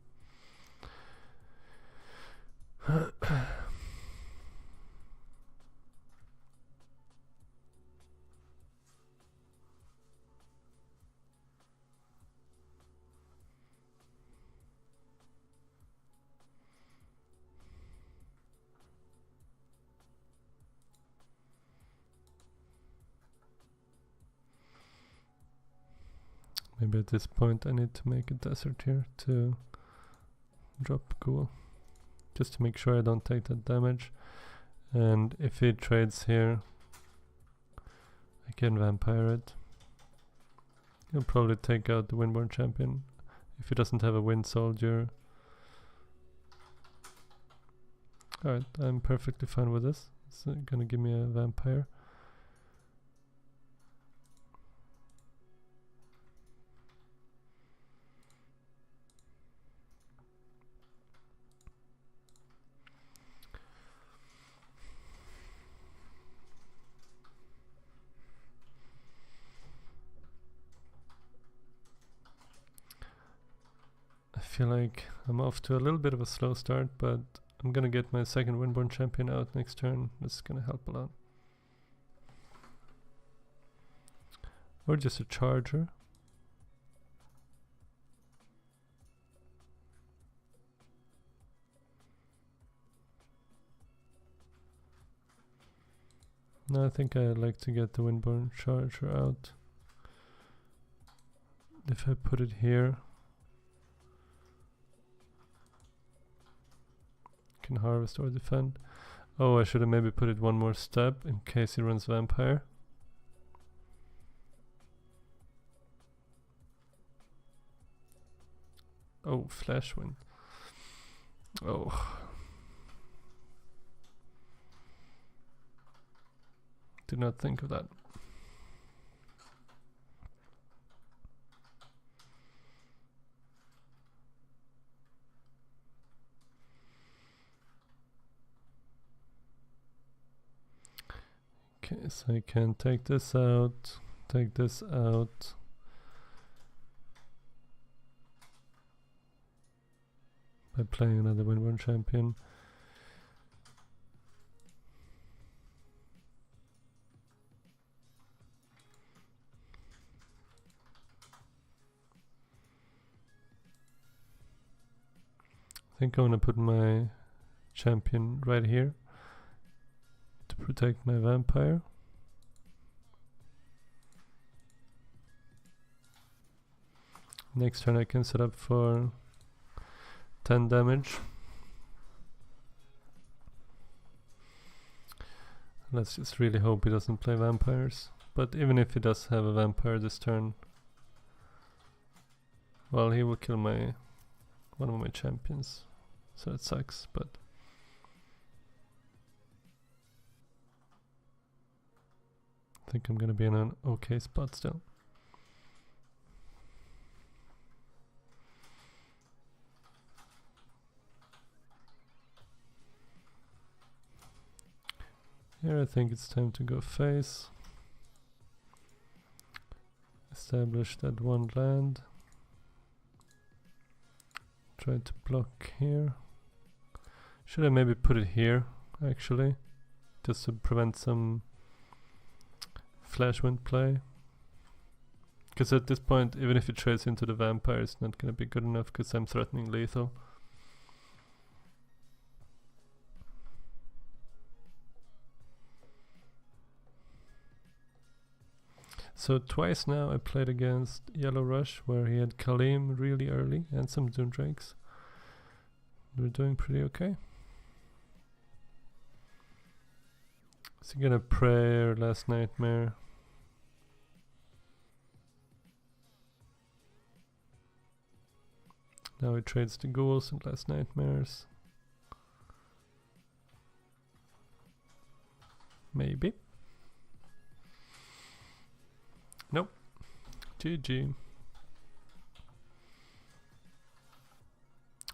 Speaker 1: Maybe at this point I need to make a desert here to drop ghoul. Just to make sure I don't take that damage. And if he trades here, I can vampire it. He'll probably take out the Windborn Champion if he doesn't have a Wind Soldier. Alright, I'm perfectly fine with this. It's gonna give me a vampire. I feel like I'm off to a little bit of a slow start, but I'm gonna get my second Windborn Champion out next turn. This is gonna help a lot. Or just a charger. No, I think I like to get the Windborn Charger out. If I put it here, can harvest or defend. Oh, I should have maybe put it one more step in case he runs vampire. Oh, flash wind. Oh. Did not think of that. Okay, so I can take this out, take this out. By playing another Windborn Champion. I think I'm gonna put my champion right here to protect my vampire. Next turn I can set up for 10 damage. Let's just really hope he doesn't play vampires. But even if he does have a vampire this turn, well, he will kill one of my champions. So it sucks, but I think I'm gonna be in an okay spot still. Here I think it's time to go face. Establish that one land. Try to block here. Should I maybe put it here, actually? Just to prevent some flash wind play. Because at this point, even if it trades into the vampire, it's not going to be good enough because I'm threatening lethal. So twice now I played against Yellow Rush, where he had Kalim really early and some Doom Drakes. We're doing pretty okay. Is he gonna pray Last Nightmare? Now he trades the ghouls and Last Nightmares. Maybe. Nope. GG.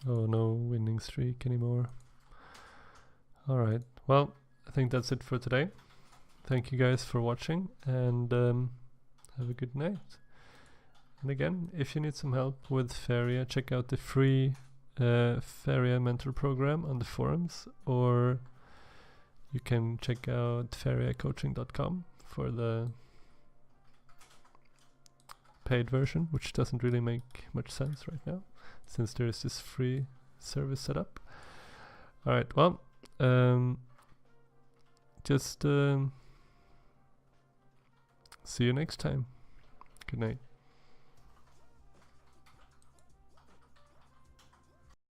Speaker 1: Oh, no winning streak anymore. Alright, well, I think that's it for today. Thank you guys for watching, and have a good night. And again, if you need some help with Faeria, check out the free Faeria mentor program on the forums, or you can check out faeriacoaching.com for the paid version, which doesn't really make much sense right now, since there is this free service set up. Alright, well, just see you next time. Good night.